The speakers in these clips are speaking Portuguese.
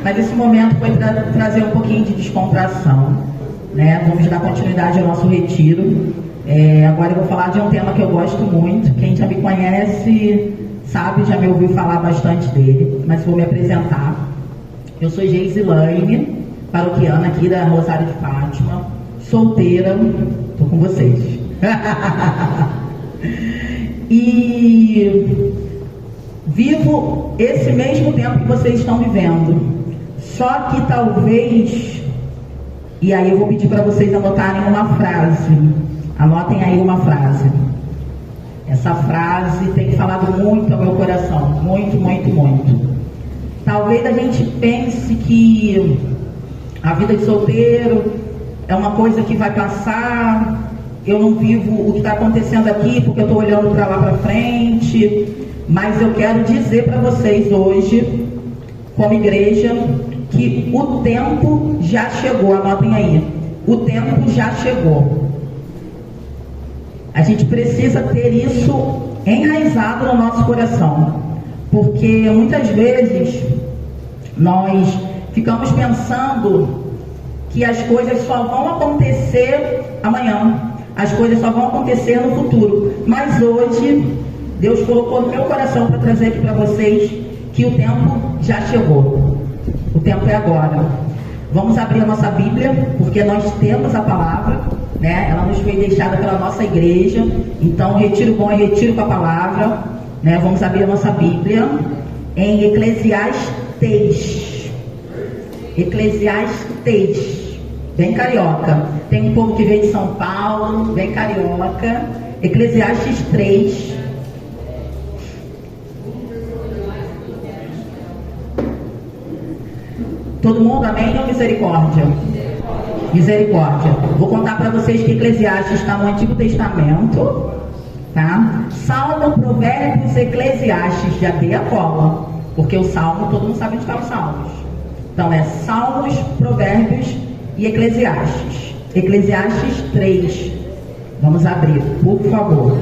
Mas esse momento foi para trazer um pouquinho de descontração, né? Vamos dar continuidade ao nosso retiro. Agora eu vou falar de um tema que eu gosto muito. Quem já me conhece sabe, já me ouviu falar bastante dele, mas vou me apresentar. Eu sou Geisilane, paroquiana aqui da Rosário de Fátima, solteira, estou com vocês. E vivo esse mesmo tempo que vocês estão vivendo. Só que talvez, e aí eu vou pedir para vocês anotarem uma frase. Anotem aí uma frase. Essa frase tem falado muito ao meu coração. Muito, muito, muito. Talvez a gente pense que a vida de solteiro é uma coisa que vai passar. Eu não vivo o que está acontecendo aqui porque eu estou olhando para lá para frente. Mas eu quero dizer para vocês hoje, como igreja, que o tempo já chegou. Anotem aí. O tempo já chegou. A gente precisa ter isso enraizado no nosso coração. Porque muitas vezes nós ficamos pensando que as coisas só vão acontecer amanhã. As coisas só vão acontecer no futuro. Mas hoje, Deus colocou no meu coração para trazer aqui para vocês que o tempo já chegou. O tempo é agora. Vamos abrir a nossa Bíblia, porque nós temos a palavra, né? Ela nos foi deixada pela nossa igreja. Então, retiro bom é retiro com a palavra, né? Vamos abrir a nossa Bíblia em Eclesiastes. Eclesiastes, bem carioca. Tem um povo que veio de São Paulo, bem carioca. Eclesiastes 3. Todo mundo, amém ou misericórdia? Misericórdia. Vou contar para vocês que Eclesiastes está no Antigo Testamento, tá? Salmo, Provérbios, Eclesiastes. Já dei a cola, porque o Salmo, todo mundo sabe onde está os Salmos. Então é Salmos, Provérbios e Eclesiastes. Eclesiastes 3. Vamos abrir, por favor.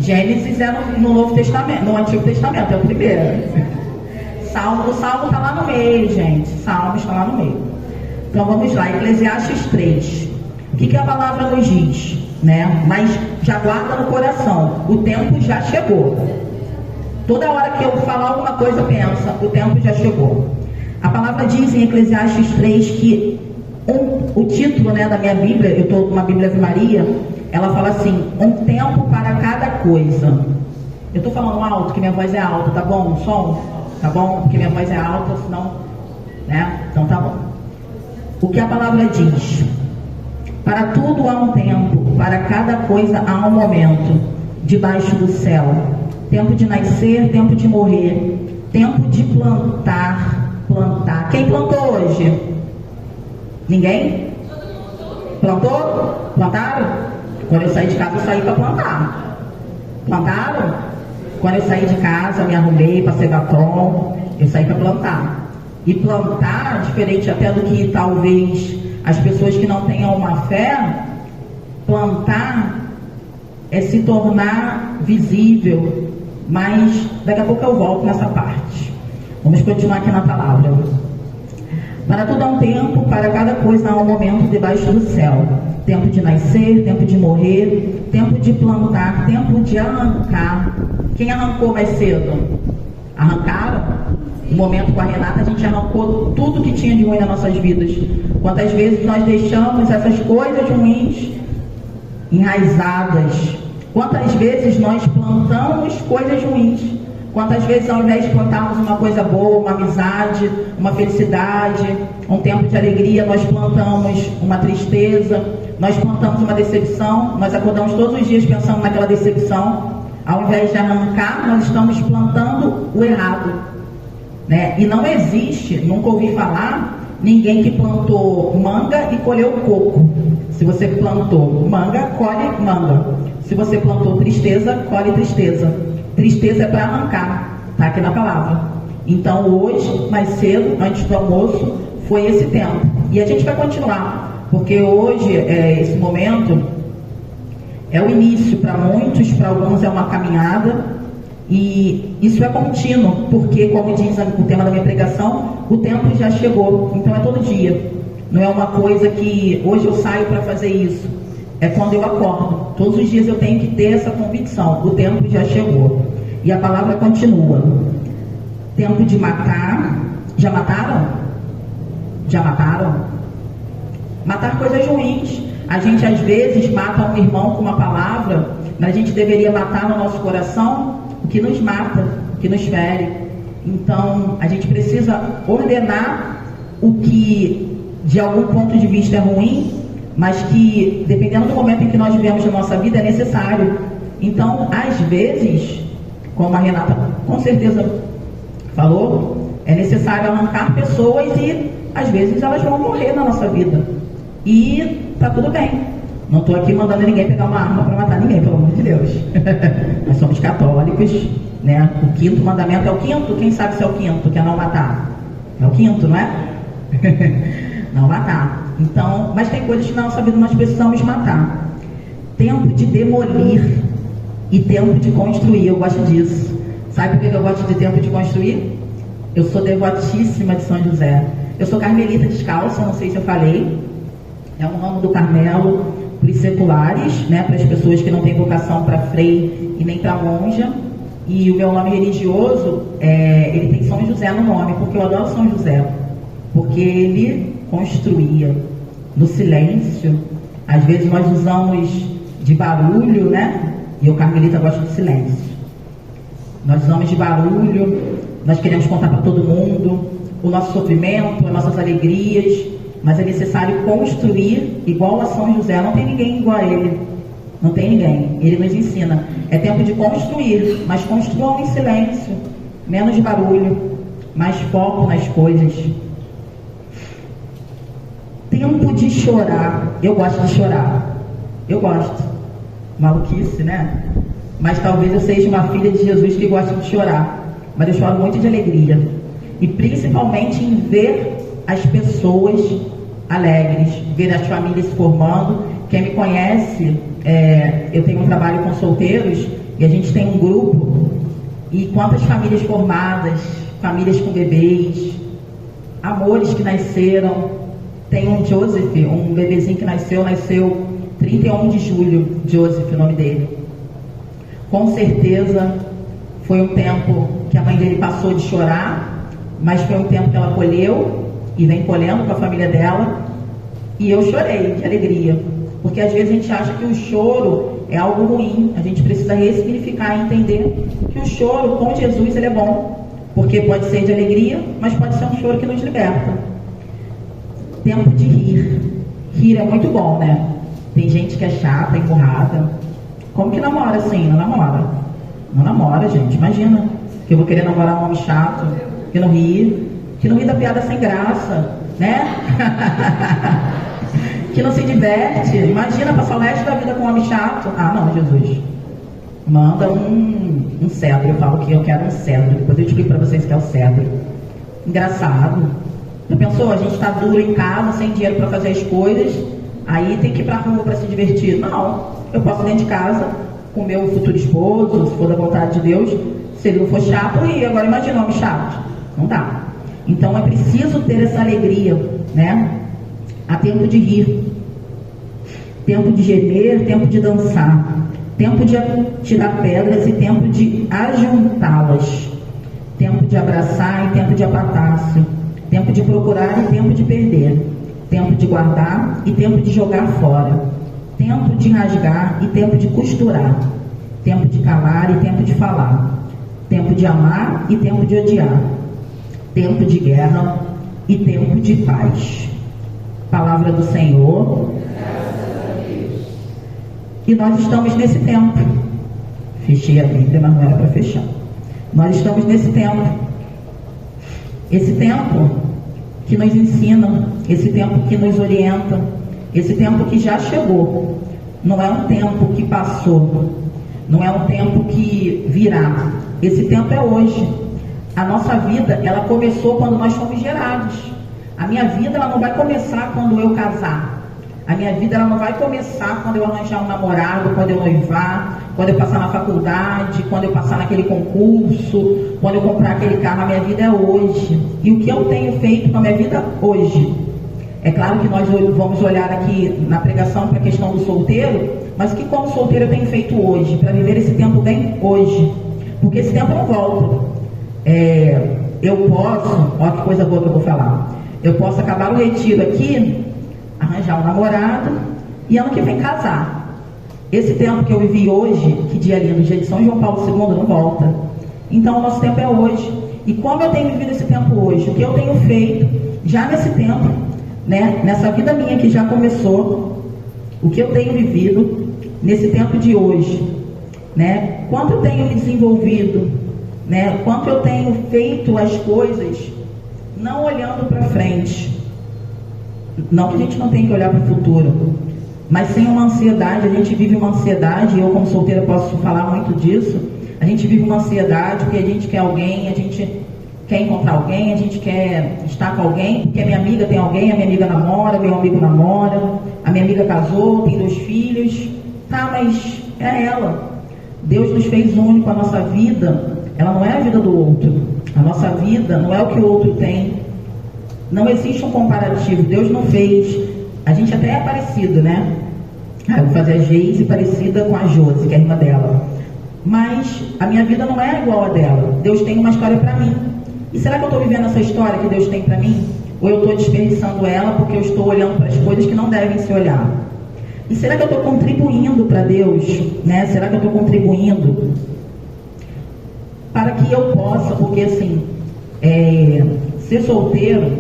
Gênesis é no Novo Testamento, no Antigo Testamento, é o primeiro. O Salmo está lá no meio, gente. Salmo está lá no meio. Então vamos lá, Eclesiastes 3. O que a palavra nos diz, né? Mas já guarda no coração. O tempo já chegou. Toda hora que eu falar alguma coisa, pensa, o tempo já chegou. A palavra diz em Eclesiastes 3 que o título, né, da minha Bíblia, eu estou com uma Bíblia Ave Maria, ela fala assim: um tempo para cada coisa. Eu estou falando alto, que minha voz é alta, tá bom? O som? Tá bom? Porque minha voz é alta, senão, né? Então tá bom. O que a palavra diz? Para tudo há um tempo, para cada coisa há um momento, debaixo do céu. Tempo de nascer, tempo de morrer, tempo de plantar. Quem plantou hoje? Ninguém? Plantou? Plantaram? Quando eu saí de casa, eu saí para plantar. Plantaram? Quando eu saí de casa, eu me arrumei, passei batom, eu saí para plantar. E plantar, diferente até do que talvez as pessoas que não tenham uma fé, plantar é se tornar visível. Mas daqui a pouco eu volto nessa parte. Vamos continuar aqui na palavra. Para tudo há um tempo, para cada coisa há um momento debaixo do céu. Tempo de nascer, tempo de morrer, tempo de plantar, tempo de arrancar. Quem arrancou mais cedo? Arrancaram? No momento com a Renata, a gente arrancou tudo que tinha de ruim nas nossas vidas. Quantas vezes nós deixamos essas coisas ruins enraizadas? Quantas vezes nós plantamos coisas ruins? Quantas vezes, ao invés de plantarmos uma coisa boa, uma amizade, uma felicidade, um tempo de alegria, nós plantamos uma tristeza, nós plantamos uma decepção, nós acordamos todos os dias pensando naquela decepção. Ao invés de arrancar, nós estamos plantando o errado, né? E não existe, nunca ouvi falar, ninguém que plantou manga e colheu coco. Se você plantou manga, colhe manga. Se você plantou tristeza, colhe tristeza. Tristeza é para arrancar, tá aqui na palavra. Então hoje, mais cedo, antes do almoço, foi esse tempo. E a gente vai continuar, porque hoje, esse momento, é o início para muitos, para alguns é uma caminhada. E isso é contínuo, porque, como diz o tema da minha pregação, o tempo já chegou. Então é todo dia. Não é uma coisa que hoje eu saio para fazer isso. É quando eu acordo. Todos os dias eu tenho que ter essa convicção. O tempo já chegou. E a palavra continua. Tempo de matar. Já mataram? Já mataram? Matar coisas ruins. A gente às vezes mata um irmão com uma palavra, mas a gente deveria matar no nosso coração o que nos mata, o que nos fere. Então a gente precisa ordenar o que de algum ponto de vista é ruim, mas que dependendo do momento em que nós vivemos na nossa vida é necessário. Então às vezes, como a Renata com certeza falou, é necessário arrancar pessoas e às vezes elas vão morrer na nossa vida. E tá tudo bem. Não estou aqui mandando ninguém pegar uma arma para matar ninguém, pelo amor de Deus. Nós somos católicos, né? O quinto mandamento é o quinto. Quem sabe se é o quinto, que é não matar? É o quinto, não é? Não matar. Então, mas tem coisas que na nossa vida nós precisamos matar. Tempo de demolir e tempo de construir. Eu gosto disso. Sabe por que eu gosto de tempo de construir? Eu sou devotíssima de São José. Eu sou carmelita descalça, não sei se eu falei. É um ramo do Carmelo para os seculares, né, para as pessoas que não têm vocação para frei e nem para monja. E o meu nome religioso, ele tem São José no nome, porque eu adoro São José. Porque ele construía no silêncio. Às vezes nós usamos de barulho, né? E o carmelita gosta de silêncio. Nós usamos de barulho, nós queremos contar para todo mundo o nosso sofrimento, as nossas alegrias. Mas é necessário construir igual a São José. Não tem ninguém igual a ele. Não tem ninguém. Ele nos ensina. É tempo de construir, mas construam em silêncio. Menos barulho, mais foco nas coisas. Tempo de chorar. Eu gosto de chorar. Eu gosto. Maluquice, né? Mas talvez eu seja uma filha de Jesus que gosta de chorar. Mas eu choro muito de alegria. E principalmente em ver as pessoas alegres, ver as famílias se formando. Quem me conhece, eu tenho um trabalho com solteiros e a gente tem um grupo, e quantas famílias formadas, famílias com bebês, amores que nasceram. Tem um Joseph, um bebezinho que nasceu 31 de julho, Joseph, o nome dele. Com certeza foi um tempo que a mãe dele passou de chorar, mas foi um tempo que ela colheu e vem colhendo com a família dela. E eu chorei de alegria, porque às vezes a gente acha que o choro é algo ruim. A gente precisa ressignificar e entender que o choro com Jesus ele é bom, porque pode ser de alegria, mas pode ser um choro que nos liberta. Tempo de rir. Rir é muito bom, né? Tem gente que é chata, empurrada. Como que namora assim? Não namora. Não namora, gente. Imagina que eu vou querer namorar um homem chato, que não ri da piada sem graça, né? Que não se diverte. Imagina passar o resto da vida com um homem chato. Ah, não, Jesus. Manda um cedro. Eu falo que eu quero um cedro. Depois eu explico para vocês o que é o cedro. Engraçado. Já pensou? A gente está duro em casa, sem dinheiro para fazer as coisas, aí tem que ir para a rua para se divertir. Não. Eu posso dentro de casa com o meu futuro esposo, se for da vontade de Deus. Se ele não for chato, e agora imagina um homem chato. Não dá. Então é preciso ter essa alegria, né? Há tempo de rir, tempo de gemer, tempo de dançar, tempo de tirar pedras e tempo de ajuntá-las, tempo de abraçar e tempo de apartar-se, tempo de procurar e tempo de perder, tempo de guardar e tempo de jogar fora, tempo de rasgar e tempo de costurar, tempo de calar e tempo de falar, tempo de amar e tempo de odiar, tempo de guerra e tempo de paz. Palavra do Senhor. E nós estamos nesse tempo. Fechei a Bíblia, mas não era para fechar. Nós estamos nesse tempo. Esse tempo que nos ensina, esse tempo que nos orienta, esse tempo que já chegou. Não é um tempo que passou, não é um tempo que virá. Esse tempo é hoje. A nossa vida, ela começou quando nós fomos gerados. A minha vida, ela não vai começar quando eu casar. A minha vida ela não vai começar quando eu arranjar um namorado, quando eu noivar, quando eu passar na faculdade, quando eu passar naquele concurso, quando eu comprar aquele carro. A minha vida é hoje. E o que eu tenho feito com a minha vida hoje? É claro que nós vamos olhar aqui na pregação para a questão do solteiro, mas o que como solteiro eu tenho feito hoje, para viver esse tempo bem hoje? Porque esse tempo não volta. Eu posso, olha que coisa boa que eu vou falar, eu posso acabar o retiro aqui, arranjar um namorado e ano que vem casar. Esse tempo que eu vivi hoje, que dia lindo, dia de São João Paulo II, não volta. Então o nosso tempo é hoje. E como eu tenho vivido esse tempo hoje, o que eu tenho feito já nesse tempo, né, nessa vida minha que já começou, o que eu tenho vivido nesse tempo de hoje, né, quanto eu tenho me desenvolvido, né, quanto eu tenho feito as coisas não olhando para frente. Não que a gente não tenha que olhar para o futuro, mas sem uma ansiedade. A gente vive uma ansiedade, eu como solteira posso falar muito disso. A gente vive uma ansiedade porque a gente quer alguém, a gente quer encontrar alguém, a gente quer estar com alguém, porque a minha amiga tem alguém, a minha amiga namora, meu amigo namora, a minha amiga casou, tem 2 filhos. Tá, mas é ela. Deus nos fez único. A nossa vida, ela não é a vida do outro. A nossa vida não é o que o outro tem. Não existe um comparativo. Deus não fez. A gente até é parecido, né? Eu vou fazer a Geise parecida com a Josi, que é a irmã dela. Mas a minha vida não é igual a dela. Deus tem uma história para mim. E será que eu estou vivendo essa história que Deus tem para mim? Ou eu estou desperdiçando ela porque eu estou olhando para as coisas que não devem se olhar? E será que eu estou contribuindo para Deus? Né? Será que eu estou contribuindo para que eu possa? Porque assim, ser solteiro,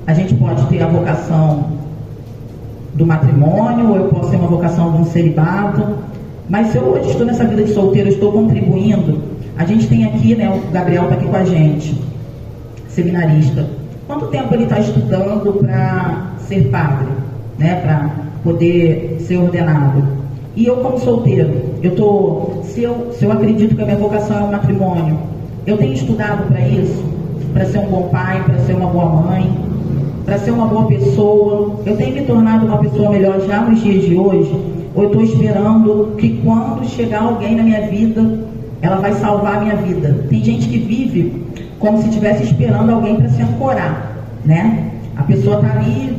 a gente pode ter a vocação do matrimônio, ou eu posso ter uma vocação de um celibato. Mas se eu hoje estou nessa vida de solteiro, eu estou contribuindo. A gente tem aqui, né, o Gabriel está aqui com a gente, seminarista. Quanto tempo ele está estudando para ser padre, né, para poder ser ordenado? E eu como solteiro, se eu acredito que a minha vocação é o matrimônio, eu tenho estudado para isso, para ser um bom pai, para ser uma boa mãe, para ser uma boa pessoa. Eu tenho me tornado uma pessoa melhor já nos dias de hoje, ou eu estou esperando que quando chegar alguém na minha vida, ela vai salvar a minha vida? Tem gente que vive como se estivesse esperando alguém para se ancorar, né? A pessoa está ali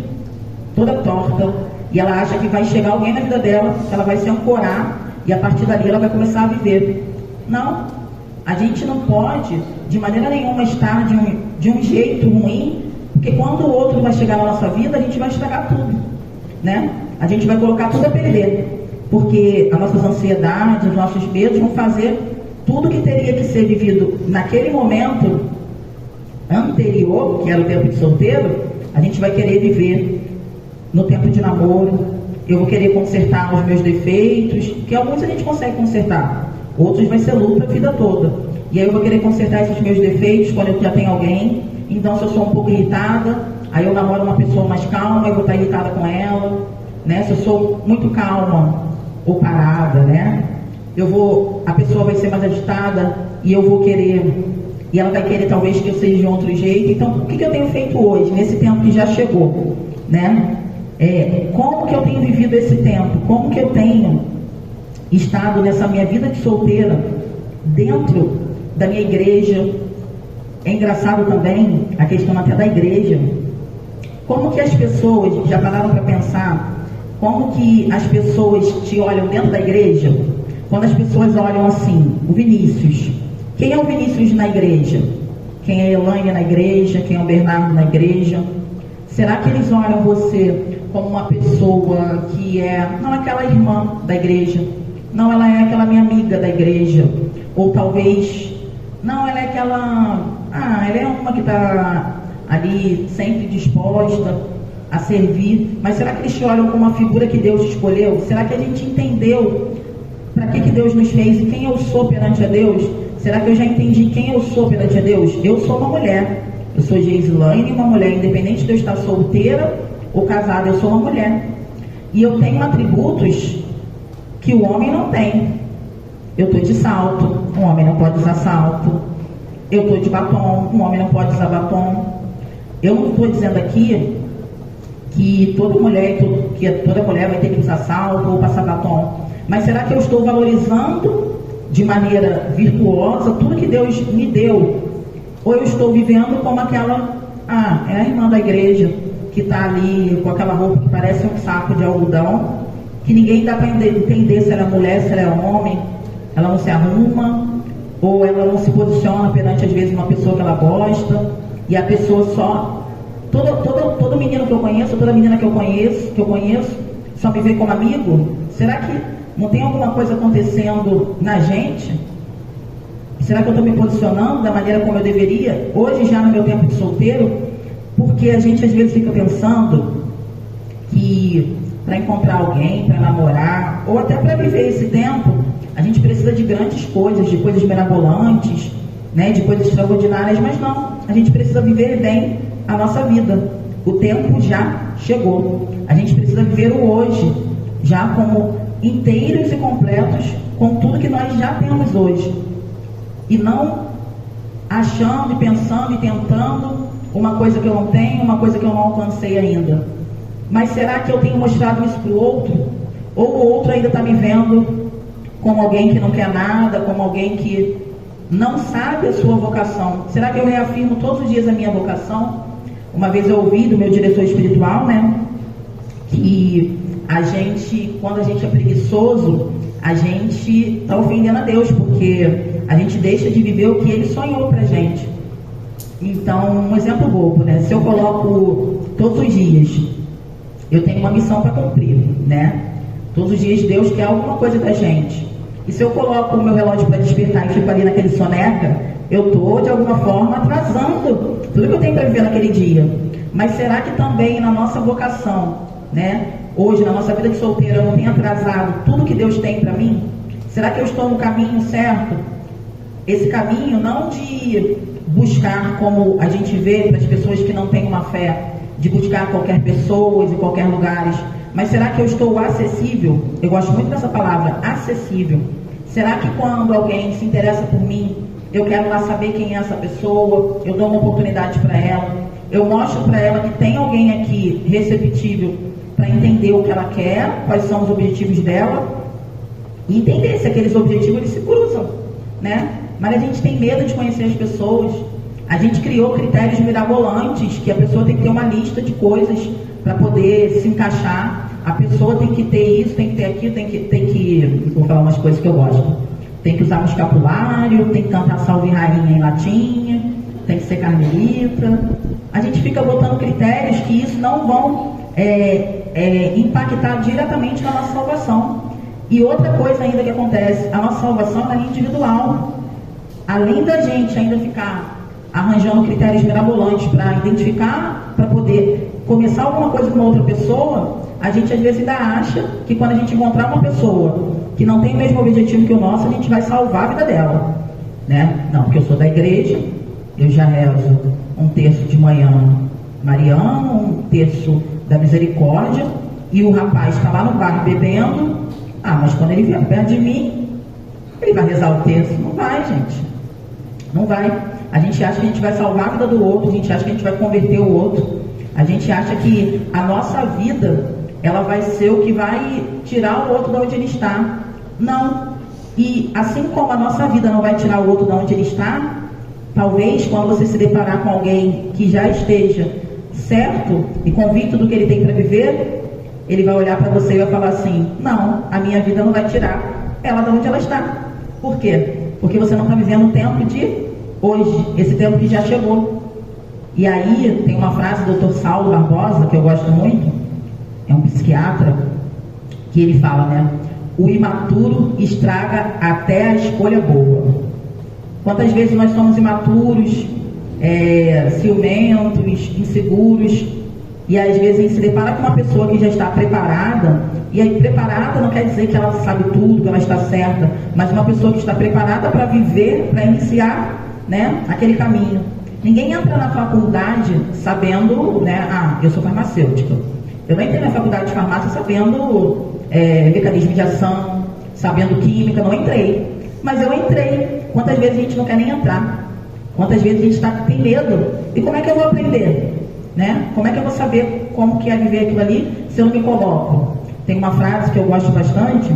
toda torta e ela acha que vai chegar alguém na vida dela, ela vai se ancorar e a partir dali ela vai começar a viver. Não, a gente não pode de maneira nenhuma estar de um jeito ruim, porque quando o outro vai chegar na nossa vida, a gente vai estragar tudo, né? A gente vai colocar tudo a perder, porque as nossas ansiedades, os nossos medos vão fazer tudo que teria que ser vivido naquele momento anterior, que era o tempo de solteiro, a gente vai querer viver no tempo de namoro. Eu vou querer consertar os meus defeitos, que alguns a gente consegue consertar, outros vai ser luta a vida toda. E aí eu vou querer consertar esses meus defeitos quando eu já tenho alguém. Então, se eu sou um pouco irritada, aí eu namoro uma pessoa mais calma, eu vou estar irritada com ela, né? Se eu sou muito calma ou parada, né? A pessoa vai ser mais agitada e eu vou querer, e ela vai querer talvez que eu seja de outro jeito. Então, o que eu tenho feito hoje, nesse tempo que já chegou, né? Como que eu tenho vivido esse tempo? Como que eu tenho estado nessa minha vida de solteira dentro da minha igreja? É engraçado também a questão até da igreja. Como que as pessoas, já pararam para pensar, como que as pessoas te olham dentro da igreja? Quando as pessoas olham assim, o Vinícius. Quem é o Vinícius na igreja? Quem é a Elaine na igreja? Quem é o Bernardo na igreja? Será que eles olham você como uma pessoa que não é aquela irmã da igreja? Não, ela é aquela minha amiga da igreja. Ou talvez, não, ela é aquela... ela é uma que está ali sempre disposta a servir. Mas será que eles te olham como uma figura que Deus escolheu? Será que a gente entendeu para que Deus nos fez e quem eu sou perante a Deus? Será que eu já entendi quem eu sou perante a Deus? Eu sou uma mulher. Eu sou Geislaine, uma mulher, independente de eu estar solteira ou casada, eu sou uma mulher. E eu tenho atributos que o homem não tem. Eu estou de salto, um homem não pode usar salto. Eu estou de batom, um homem não pode usar batom. Eu não estou dizendo aqui que toda mulher vai ter que usar salto ou passar batom. Mas será que eu estou valorizando de maneira virtuosa tudo que Deus me deu? Ou eu estou vivendo como aquela, é a irmã da igreja que está ali com aquela roupa que parece um saco de algodão, que ninguém dá para entender se ela é mulher, se ela é homem, ela não se arruma, ou ela não se posiciona perante, às vezes, uma pessoa que ela gosta, e a pessoa só... Todo menino que eu conheço, toda menina que eu conheço, só me vê como amigo. Será que não tem alguma coisa acontecendo na gente? Será que eu estou me posicionando da maneira como eu deveria? Hoje, já no meu tempo de solteiro, porque a gente às vezes fica pensando que para encontrar alguém, para namorar, ou até para viver esse tempo, a gente precisa de grandes coisas, de coisas mirabolantes, né, de coisas extraordinárias, mas não. A gente precisa viver bem a nossa vida. O tempo já chegou. A gente precisa viver o hoje, já como inteiros e completos com tudo que nós já temos hoje. E não achando e pensando e tentando uma coisa que eu não tenho, uma coisa que eu não alcancei ainda. Mas será que eu tenho mostrado isso para o outro? Ou o outro ainda está me vendo como alguém que não quer nada, como alguém que não sabe a sua vocação? Será que eu reafirmo todos os dias a minha vocação? Uma vez eu ouvi do meu diretor espiritual, né, que quando a gente é preguiçoso, a gente está ofendendo a Deus, porque a gente deixa de viver o que Ele sonhou pra gente. Então, um exemplo bobo, né? Se eu coloco todos os dias, eu tenho uma missão para cumprir, né? Todos os dias Deus quer alguma coisa da gente. E se eu coloco o meu relógio para despertar e fico ali naquele soneca, eu estou, de alguma forma, atrasando tudo que eu tenho para viver naquele dia. Mas será que também na nossa vocação, né? Hoje, na nossa vida de solteira, eu não tenho atrasado tudo que Deus tem para mim? Será que eu estou no caminho certo? Esse caminho não de buscar, como a gente vê para as pessoas que não têm uma fé, de buscar qualquer pessoa em qualquer lugares, mas será que eu estou acessível? Eu gosto muito dessa palavra, acessível. Será que quando alguém se interessa por mim, eu quero lá saber quem é essa pessoa, eu dou uma oportunidade para ela, eu mostro para ela que tem alguém aqui receptível para entender o que ela quer, quais são os objetivos dela, e entender se aqueles objetivos eles se cruzam, né? Mas a gente tem medo de conhecer as pessoas. A gente criou critérios mirabolantes, que a pessoa tem que ter uma lista de coisas para poder se encaixar. A pessoa tem que ter isso, tem que ter aquilo, tem que... Vou falar umas coisas que eu gosto. Tem que usar um escapulário, tem que cantar salve rainha em latinha, tem que ser carmelita. A gente fica botando critérios que isso não vão impactar diretamente na nossa salvação. E outra coisa ainda que acontece, a nossa salvação é individual. Além da gente ainda ficar arranjando critérios mirabolantes para identificar, para poder começar alguma coisa com uma outra pessoa, a gente às vezes ainda acha que quando a gente encontrar uma pessoa que não tem o mesmo objetivo que o nosso, a gente vai salvar a vida dela, né? Não, porque eu sou da igreja, eu já rezo um terço de manhã mariano, um terço da misericórdia, e o rapaz está lá no bar bebendo, mas quando ele vier perto de mim, ele vai rezar o terço. Não vai, gente. Não vai. A gente acha que a gente vai salvar a vida do outro, a gente acha que a gente vai converter o outro, a gente acha que a nossa vida, ela vai ser o que vai tirar o outro de onde ele está. Não. E assim como a nossa vida não vai tirar o outro de onde ele está, talvez quando você se deparar com alguém que já esteja certo e convicto do que ele tem para viver, ele vai olhar para você e vai falar assim: não, a minha vida não vai tirar ela de onde ela está. Por quê? Porque você não está vivendo o tempo de hoje, esse tempo que já chegou. E aí tem uma frase do Dr. Saulo Barbosa, que eu gosto muito, é um psiquiatra, que ele fala, né? O imaturo estraga até a escolha boa. Quantas vezes nós somos imaturos, ciumentos, inseguros, e às vezes a gente se depara com uma pessoa que já está preparada, e aí preparada não quer dizer que ela sabe tudo, que ela está certa, mas uma pessoa que está preparada para viver, para iniciar, né, aquele caminho. Ninguém entra na faculdade sabendo, né, eu sou farmacêutica. Eu não entrei na faculdade de farmácia sabendo mecanismo de ação, sabendo química, não entrei. Mas eu entrei. Quantas vezes a gente não quer nem entrar? Quantas vezes a gente tem medo? E como é que eu vou aprender? Né? Como é que eu vou saber como que é viver aquilo ali se eu não me coloco. Tem uma frase que eu gosto bastante,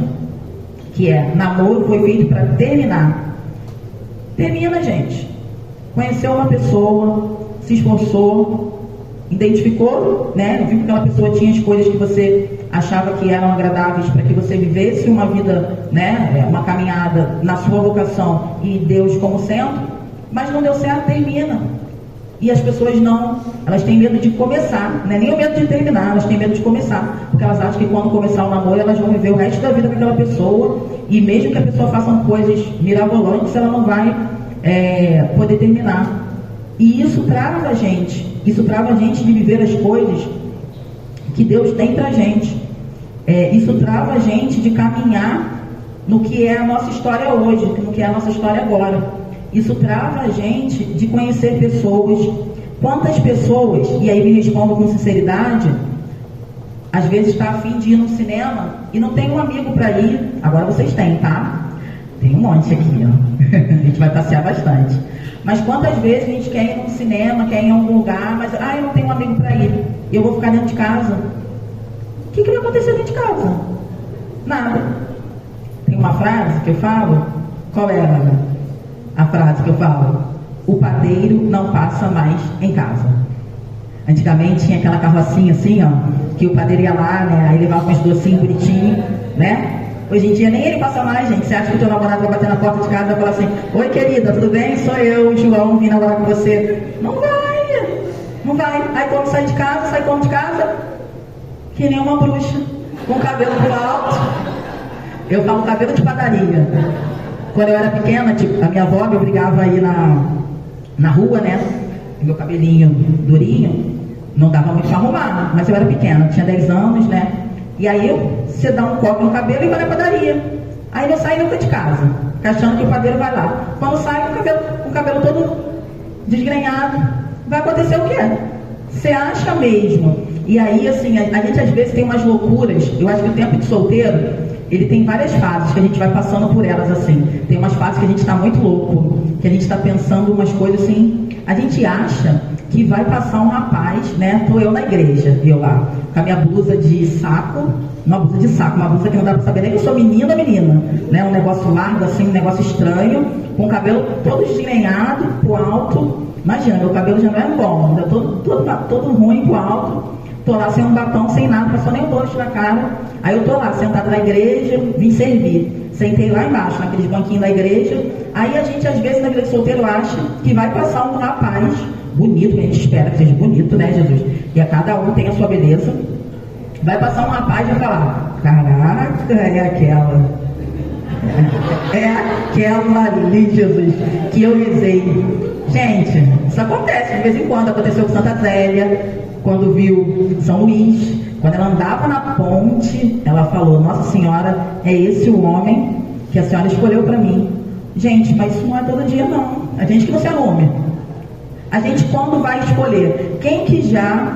que é: namoro foi feito para terminar. Termina, gente. Conheceu uma pessoa, se esforçou, identificou, né? Viu que aquela pessoa tinha as coisas que você achava que eram agradáveis para que você vivesse uma vida, né? Uma caminhada na sua vocação e Deus como centro, mas não deu certo, termina. E as pessoas não, elas têm medo de começar, não é nem o medo de terminar, elas têm medo de começar, porque elas acham que quando começar o namoro elas vão viver o resto da vida com aquela pessoa, e mesmo que a pessoa faça coisas mirabolantes, ela não vai poder terminar. E isso trava a gente de viver as coisas que Deus tem pra gente. Isso trava a gente de caminhar no que é a nossa história hoje, no que é a nossa história agora. Isso trava a gente de conhecer pessoas. Quantas pessoas, e aí me respondo com sinceridade, às vezes está a fim de ir no cinema e não tem um amigo para ir. Agora vocês têm, tá? Tem um monte aqui, ó. A gente vai passear bastante. Mas quantas vezes a gente quer ir num cinema, quer ir em algum lugar, mas eu não tenho um amigo para ir, eu vou ficar dentro de casa. O que vai acontecer dentro de casa? Nada. Tem uma frase que eu falo, qual é, Ana? A frase que eu falo: o padeiro não passa mais em casa. Antigamente tinha aquela carrocinha assim, ó, que o padeiro ia lá, né, aí levava uns docinhos bonitinhos, né? Hoje em dia nem ele passa mais, gente. Você acha que o teu namorado vai bater na porta de casa e vai falar assim: oi, querida, tudo bem? Sou eu, João, vim namorar com você. Não vai, não vai. Aí quando sai de casa, que nem uma bruxa, com o cabelo pro alto. Eu falo cabelo de padaria. Quando eu era pequena, tipo, a minha avó me obrigava a ir na rua, né? Meu cabelinho durinho, não dava muito pra arrumar, mas eu era pequena, tinha 10 anos, né? E aí você dá um coque no cabelo e vai na padaria. Aí eu saio nunca de casa, achando que o padeiro vai lá. Quando sai com o cabelo todo desgrenhado, vai acontecer o quê? Você acha mesmo? E aí, assim, a gente às vezes tem umas loucuras. Eu acho que o tempo de solteiro, ele tem várias fases que a gente vai passando por elas, assim. Tem umas fases que a gente está muito louco, que a gente está pensando umas coisas assim. A gente acha que vai passar um rapaz, né? Tô eu na igreja, eu lá, com a minha blusa de saco, uma blusa que não dá pra saber nem que eu sou menina, né? Um negócio largo, assim, um negócio estranho, com o cabelo todo desgrenhado pro alto. Imagina, meu cabelo já não é bom, ainda todo ruim pro alto. Tô lá sem um batom, sem nada, passou nem o rosto na cara. Aí eu tô lá, sentada na igreja, vim servir. Sentei lá embaixo, naqueles banquinhos da igreja. Aí a gente, às vezes, na vida de solteiro, acha que vai passar um rapaz bonito, a gente espera que seja bonito, né, Jesus? E a cada um tem a sua beleza. Vai passar um rapaz e vai falar: caraca, é aquela ali, Jesus, que eu rezei. Gente, isso acontece de vez em quando. Aconteceu com Santa Zélia, quando viu São Luís, quando ela andava na ponte, ela falou: Nossa Senhora, é esse o homem que a senhora escolheu para mim. Gente, mas isso não é todo dia, não. A gente que não se arrume. A gente, quando vai escolher, quem que já...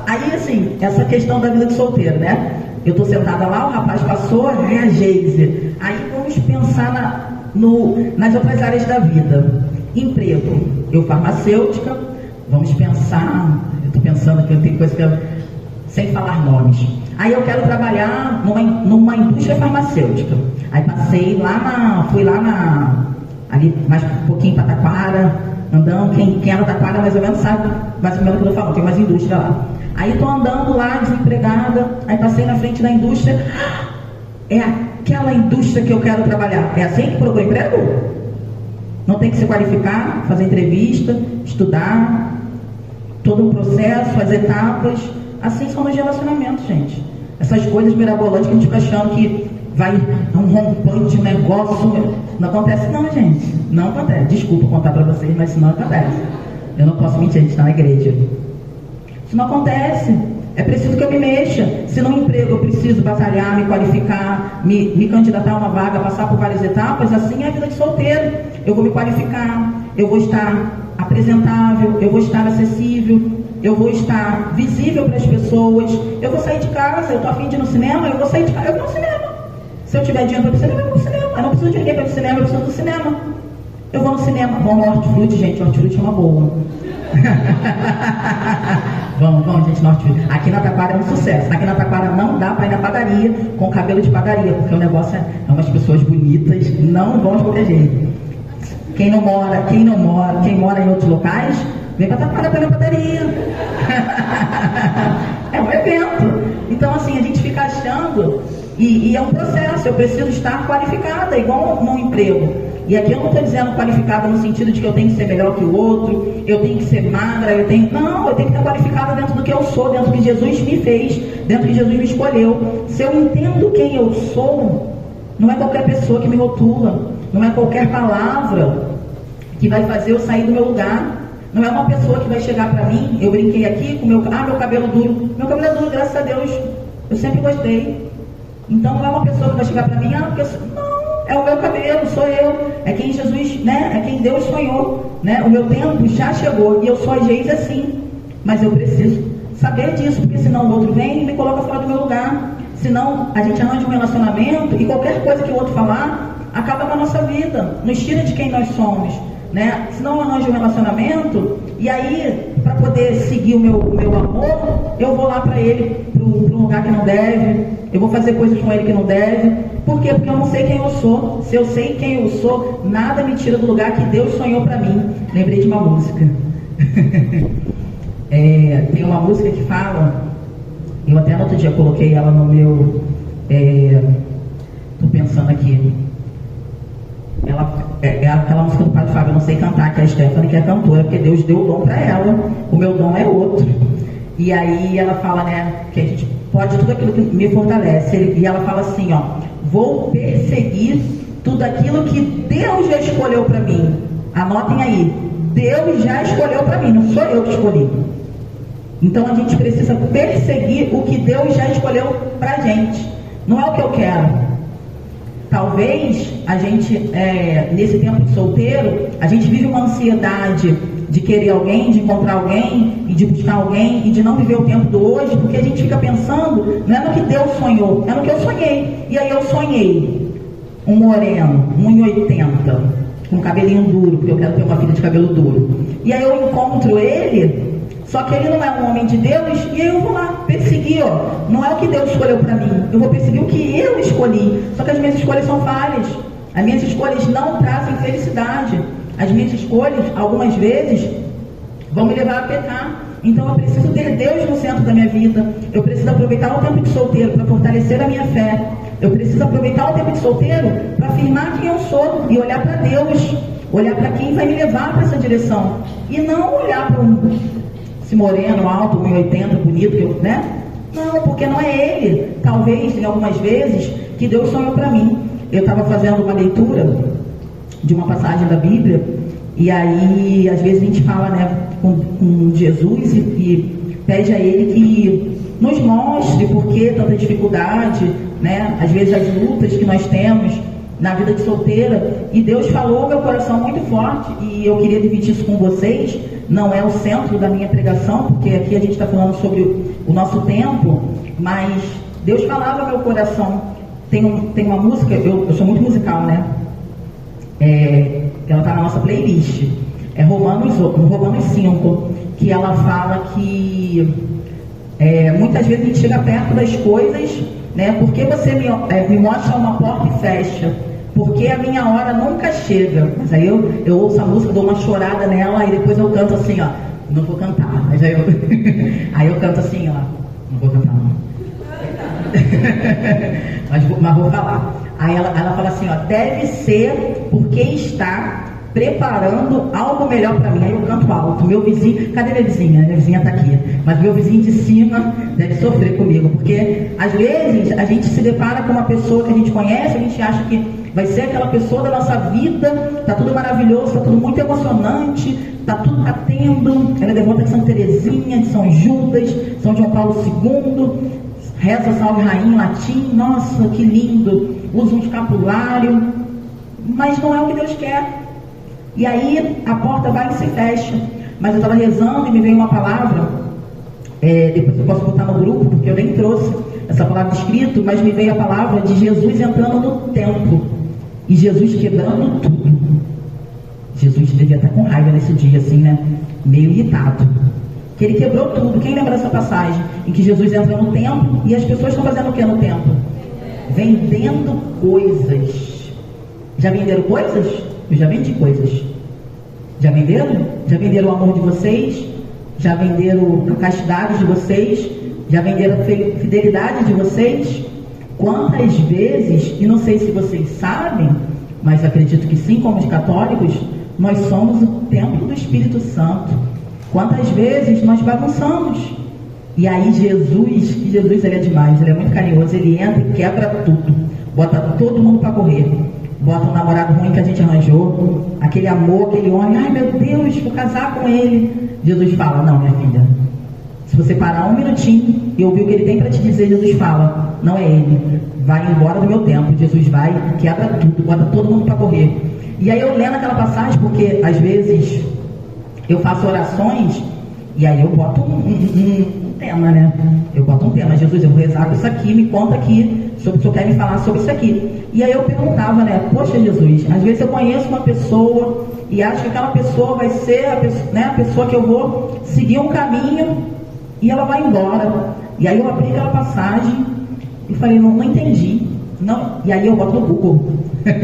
Aí, assim, essa questão da vida de solteiro, né? Eu tô sentada lá, o rapaz passou, é a Geise. Aí vamos pensar nas outras áreas da vida. Emprego. Eu, farmacêutica, vamos pensar... Eu tô pensando que eu tenho coisa que eu... Sem falar nomes. Aí eu quero trabalhar numa indústria farmacêutica. Aí passei fui lá ali mais um pouquinho para Taquara, andando, quem é da Taquara mais ou menos sabe mais ou menos o que eu tô falando, tem mais indústria lá. Aí tô andando lá, desempregada, aí passei na frente da indústria, é aquela indústria que eu quero trabalhar. É assim que procura emprego? Não tem que se qualificar, fazer entrevista, estudar, todo um processo, as etapas. Assim são nos relacionamentos, gente. Essas coisas mirabolantes que a gente fica achando que vai um rompante, um negócio. Não acontece não, gente. Não acontece. Desculpa contar para vocês, mas isso não acontece. Eu não posso mentir, a gente está na igreja. Isso não acontece. É preciso que eu me mexa. Se no emprego eu preciso batalhar, me qualificar, me candidatar a uma vaga, passar por várias etapas, assim é a vida de solteiro. Eu vou me qualificar, eu vou estar apresentável, eu vou estar acessível, eu vou estar visível para as pessoas, eu vou sair de casa, eu estou a fim de ir no cinema, eu vou sair de casa, eu vou no cinema. Se eu tiver dinheiro para ir no cinema, eu vou no cinema. Eu não preciso de ninguém para ir no cinema, eu preciso do cinema. Eu vou no cinema. Vamos no hortifruti, gente, hortifruti é uma boa. Vamos, gente, no forte. Aqui na Taquara é um sucesso. Aqui na Taquara não dá para ir na padaria com cabelo de padaria, porque o negócio é umas pessoas bonitas, não vão de qualquer jeito. Quem mora em outros locais, vem para Taquara para ir na padaria. É um evento. Então, assim, a gente fica achando, e é um processo, eu preciso estar qualificada, igual num emprego. E aqui eu não estou dizendo qualificada no sentido de que eu tenho que ser melhor que o outro, eu tenho que ser magra, Não, eu tenho que estar qualificada dentro do que eu sou, dentro do que Jesus me fez, dentro do que Jesus me escolheu. Se eu entendo quem eu sou, não é qualquer pessoa que me rotula, não é qualquer palavra que vai fazer eu sair do meu lugar. Não é uma pessoa que vai chegar para mim, eu brinquei aqui com meu cabelo duro. Meu cabelo é duro, graças a Deus, eu sempre gostei. Então não é uma pessoa que vai chegar para mim, não, é o meu cabelo, sou eu, é quem Jesus, né? É quem Deus sonhou, né? O meu tempo já chegou e eu sou a Geise assim, mas eu preciso saber disso, porque senão o outro vem e me coloca fora do meu lugar. Senão a gente arranja um relacionamento e qualquer coisa que o outro falar acaba com a nossa vida, nos tira de quem nós somos, né? Senão eu arranjo um relacionamento e aí, para poder seguir o meu amor, eu vou lá para ele, para um lugar que não deve, eu vou fazer coisas com ele que não deve. Por quê? Porque eu não sei quem eu sou. Se eu sei quem eu sou, nada me tira do lugar que Deus sonhou para mim. Lembrei de uma música. Tem uma música que fala, eu até no outro dia coloquei ela no meu, tô pensando aqui, é aquela música do Padre Fábio, eu não sei cantar, que é a Stephanie, que é cantora, porque Deus deu o dom para ela, o meu dom é outro. E aí ela fala, né, que a gente pode tudo aquilo que me fortalece. E ela fala assim, ó, vou perseguir tudo aquilo que Deus já escolheu para mim. Anotem aí, Deus já escolheu para mim, não sou eu que escolhi. Então a gente precisa perseguir o que Deus já escolheu pra gente. Não é o que eu quero. Talvez a gente, nesse tempo de solteiro, a gente vive uma ansiedade de querer alguém, de encontrar alguém, e de buscar alguém, e de não viver o tempo do hoje, porque a gente fica pensando, não é no que Deus sonhou, é no que eu sonhei. E aí eu sonhei um moreno, 1,80, com cabelinho duro, porque eu quero ter uma filha de cabelo duro. E aí eu encontro ele, só que ele não é um homem de Deus, e aí eu vou lá perseguir, ó. Não é o que Deus escolheu para mim, eu vou perseguir o que eu escolhi. Só que as minhas escolhas são falhas, as minhas escolhas não trazem felicidade. As minhas escolhas, algumas vezes, vão me levar a pecar. Então eu preciso ter Deus no centro da minha vida. Eu preciso aproveitar o tempo de solteiro para fortalecer a minha fé. Eu preciso aproveitar o tempo de solteiro para afirmar quem eu sou e olhar para Deus, olhar para quem vai me levar para essa direção. E não olhar para esse moreno alto, 1,80, bonito, né? Não, porque não é ele. Talvez, em algumas vezes, que Deus sonhou para mim. Eu estava fazendo uma leitura de uma passagem da Bíblia, e aí às vezes a gente fala, né, com Jesus e pede a ele que nos mostre por que tanta dificuldade, né, às vezes as lutas que nós temos na vida de solteira, e Deus falou ao meu coração muito forte, e eu queria dividir isso com vocês. Não é o centro da minha pregação, porque aqui a gente está falando sobre o nosso tempo, mas Deus falava ao meu coração. Tem uma música, eu sou muito musical, né? Ela está na nossa playlist, é Romanos 5, que ela fala que muitas vezes a gente chega perto das coisas, né? Porque você me mostra uma porta e fecha, porque a minha hora nunca chega. Mas aí eu ouço a música, dou uma chorada nela, e depois eu canto assim, ó, não vou cantar, mas aí eu canto assim, ó, não vou cantar não. mas vou falar. Aí ela fala assim, ó, deve ser porque está preparando algo melhor para mim. Aí eu canto alto. Meu vizinho, cadê minha vizinha? Minha vizinha está aqui. Mas meu vizinho de cima deve sofrer comigo, porque às vezes a gente se depara com uma pessoa que a gente conhece, a gente acha que vai ser aquela pessoa da nossa vida, tá tudo maravilhoso, tá tudo muito emocionante, tá tudo batendo. Ela é devota de Santa Teresinha, de São Judas, São João Paulo II, reza Salve Rainha em latim, nossa, que lindo, usa um escapulário, mas não é o que Deus quer. E aí a porta vai e se fecha. Mas eu estava rezando e me veio uma palavra, depois eu posso botar no grupo, porque eu nem trouxe essa palavra escrito, mas me veio a palavra de Jesus entrando no templo, e Jesus quebrando tudo. Jesus devia estar com raiva nesse dia, assim, né? Meio irritado. que ele quebrou tudo. Quem lembra dessa passagem? Em que Jesus entra no templo e as pessoas estão fazendo o que no templo? Vendendo coisas. Já venderam coisas? Eu já vendi coisas. Já venderam? Já venderam o amor de vocês? Já venderam a castidade de vocês? Já venderam a fidelidade de vocês? Quantas vezes, e não sei se vocês sabem, mas acredito que sim, como os católicos, nós somos o templo do Espírito Santo. Quantas vezes nós bagunçamos? E aí Jesus ele é demais, ele é muito carinhoso, ele entra e quebra tudo, bota todo mundo para correr, bota um namorado ruim que a gente arranjou, aquele amor, aquele homem, ai meu Deus, vou casar com ele. Jesus fala, não minha filha, se você parar um minutinho e ouvir o que ele tem para te dizer, Jesus fala, não é ele, vai embora do meu tempo. Jesus vai, quebra tudo, bota todo mundo para correr. E aí eu lendo aquela passagem, porque às vezes eu faço orações e aí eu boto um tema, né? Eu boto um tema, Jesus, eu vou rezar com isso aqui, me conta aqui, se o senhor quer me falar sobre isso aqui. E aí eu perguntava, né? Poxa Jesus, às vezes eu conheço uma pessoa e acho que aquela pessoa vai ser a pessoa que eu vou seguir um caminho e ela vai embora. E aí eu abri aquela passagem e falei, não entendi. Não. E aí eu boto no Google para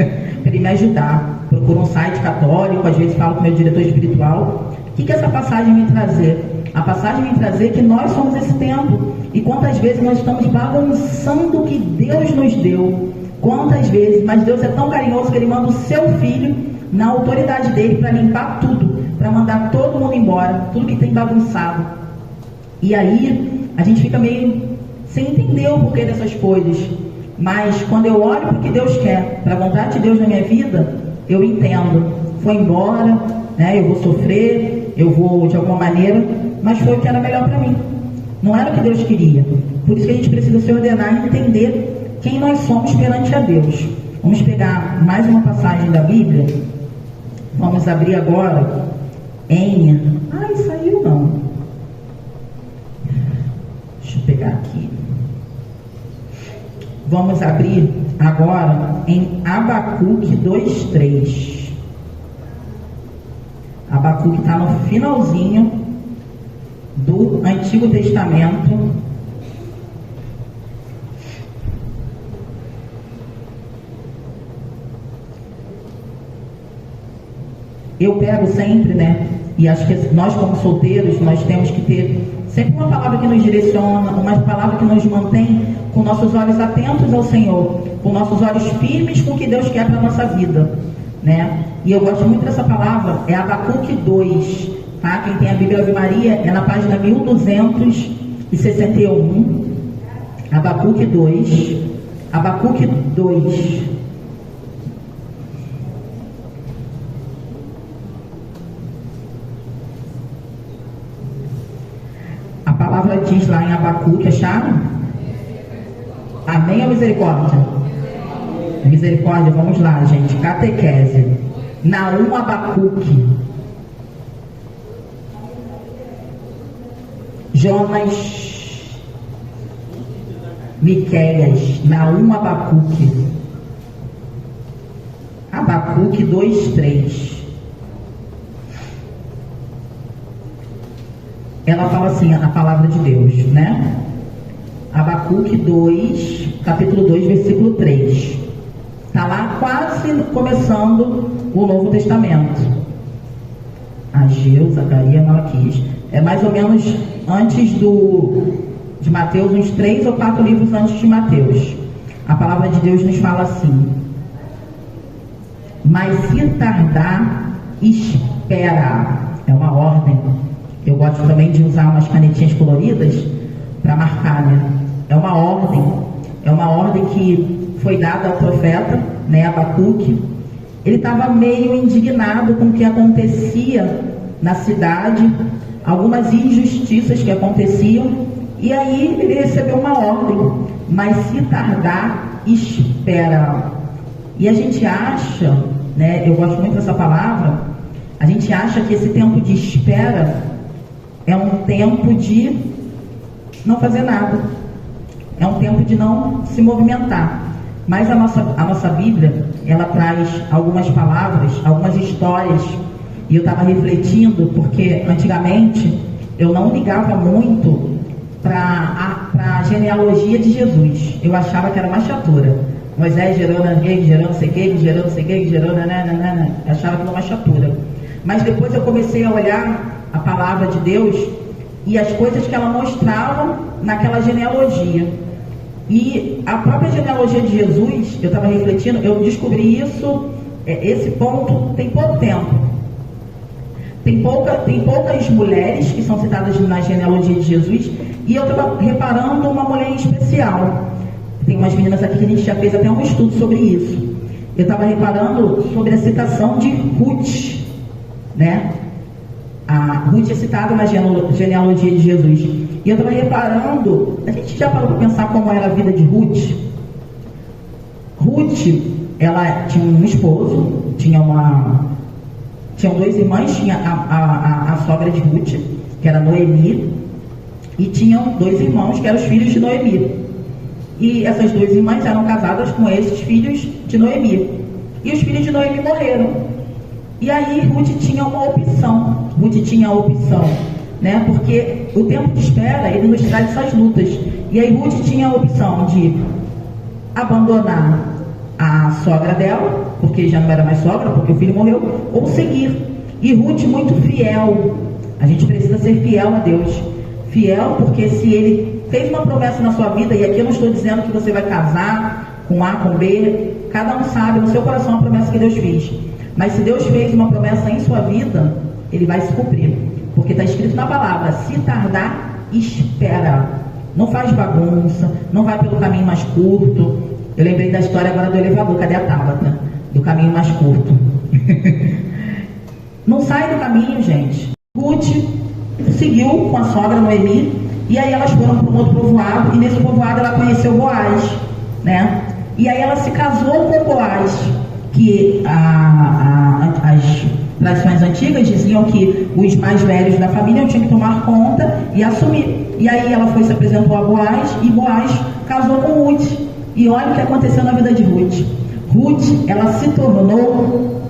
ele me ajudar. Procuro um site católico, às vezes falo com o meu diretor espiritual. O que essa passagem vem trazer? A passagem vem trazer que nós somos esse templo. E quantas vezes nós estamos bagunçando o que Deus nos deu. Quantas vezes, mas Deus é tão carinhoso que Ele manda o seu filho na autoridade dele para limpar tudo, para mandar todo mundo embora, tudo que tem bagunçado. E aí a gente fica meio sem entender o porquê dessas coisas. Mas quando eu olho para o que Deus quer, para a vontade de Deus na minha vida, eu entendo. Foi embora, né? Eu vou sofrer, eu vou de alguma maneira, mas foi o que era melhor para mim. Não era o que Deus queria. Por isso que a gente precisa se ordenar e entender quem nós somos perante a Deus. Vamos pegar mais uma passagem da Bíblia. Vamos abrir agora em... Ai, saiu não. Deixa eu pegar aqui. Vamos abrir agora em Abacuque 2:3. Abacuque está no finalzinho do Antigo Testamento. Eu pego sempre, né? E acho que nós como solteiros, nós temos que ter sempre uma palavra que nos direciona, uma palavra que nos mantém com nossos olhos atentos ao Senhor, com nossos olhos firmes com o que Deus quer para a nossa vida, né? E eu gosto muito dessa palavra, é Abacuque 2, tá? Quem tem a Bíblia Ave Maria é na página 1261, Abacuque 2, Abacuque 2. A palavra diz lá em Abacuque, acharam? Amém ou misericórdia? Misericórdia, vamos lá, gente. Catequese. Naum Abacuque. Jonas. Miqueias. Naum Abacuque. Abacuque 2:3. Ela fala assim, a palavra de Deus, né? Abacuque 2, capítulo 2, versículo 3. Está lá quase começando o Novo Testamento. Ageu, Zacarias, Malaquias. É mais ou menos antes de Mateus, uns 3 ou 4 livros antes de Mateus. A palavra de Deus nos fala assim: mas se tardar, espera. É uma ordem. Eu gosto também de usar umas canetinhas coloridas para marcar, né? É uma ordem que foi dada ao profeta, né, Abacuque. Ele estava meio indignado com o que acontecia na cidade, algumas injustiças que aconteciam, e aí ele recebeu uma ordem, mas se tardar, espera. E a gente acha, né, eu gosto muito dessa palavra, a gente acha que esse tempo de espera é um tempo de não fazer nada. É um tempo de não se movimentar. Mas a nossa Bíblia, ela traz algumas palavras, algumas histórias. E eu estava refletindo, porque antigamente eu não ligava muito para a genealogia de Jesus. Eu achava que era uma chatura. Moisés gerou ninguém, gerou não sei quem, gerou não sei quem, gerou nananana. Eu achava que era uma chatura. Mas depois eu comecei a olhar a palavra de Deus e as coisas que ela mostrava naquela genealogia. E a própria genealogia de Jesus, eu estava refletindo, eu descobri isso, esse ponto tem pouco tempo. Tem poucas mulheres que são citadas na genealogia de Jesus, e eu estava reparando uma mulher em especial. Tem umas meninas aqui que a gente já fez até um estudo sobre isso. Eu estava reparando sobre a citação de Ruth, né? A Ruth é citada na genealogia de Jesus. E eu estava reparando, a gente já parou para pensar como era a vida de Ruth? Ruth, ela tinha um esposo, tinham dois irmãos, tinha a sogra de Ruth, que era Noemi, e tinham dois irmãos, que eram os filhos de Noemi. E essas duas irmãs eram casadas com esses filhos de Noemi. E os filhos de Noemi morreram. E aí Ruth tinha uma opção. Né? Porque o tempo de espera, ele nos traz essas lutas. E aí Ruth tinha a opção de abandonar a sogra dela, porque já não era mais sogra, porque o filho morreu, ou seguir. E Ruth muito fiel. A gente precisa ser fiel a Deus. Fiel porque se ele fez uma promessa na sua vida, e aqui eu não estou dizendo que você vai casar com A, com B, cada um sabe no seu coração a promessa que Deus fez. Mas se Deus fez uma promessa em sua vida, ele vai se cumprir. Porque está escrito na palavra, se tardar, espera. Não faz bagunça, não vai pelo caminho mais curto. Eu lembrei da história agora do elevador, cadê a Tabata? Do caminho mais curto. Não sai do caminho, gente. Ruth seguiu com a sogra Noemi, e aí elas foram para um outro povoado, e nesse povoado ela conheceu Boaz, né? E aí ela se casou com Boaz, que as tradições antigas diziam que os mais velhos da família tinham que tomar conta e assumir. E aí ela se apresentou a Boaz, e Boaz casou com Ruth. E olha o que aconteceu na vida de Ruth. Ruth, ela se tornou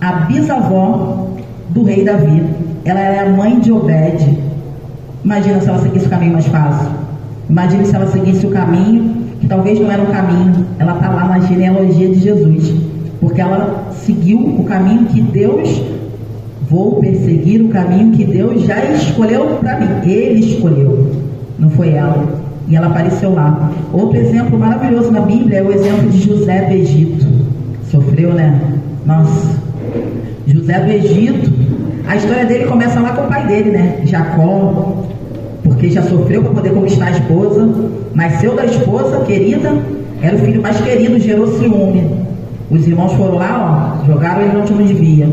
a bisavó do rei Davi. Ela era a mãe de Obed. Imagina se ela seguisse o caminho mais fácil. Imagina se ela seguisse o caminho, que talvez não era um caminho. Ela está lá na genealogia de Jesus. Porque ela seguiu o caminho que Deus... Vou perseguir o caminho que Deus já escolheu para mim. Ele escolheu, não foi ela. E ela apareceu lá. Outro exemplo maravilhoso na Bíblia é o exemplo de José do Egito. Sofreu, né? Nossa. José do Egito. A história dele começa lá com o pai dele, né? Jacó. Porque já sofreu para poder conquistar a esposa. Nasceu da esposa querida. Era o filho mais querido, gerou ciúme. Os irmãos foram lá, ó, jogaram ele onde não devia.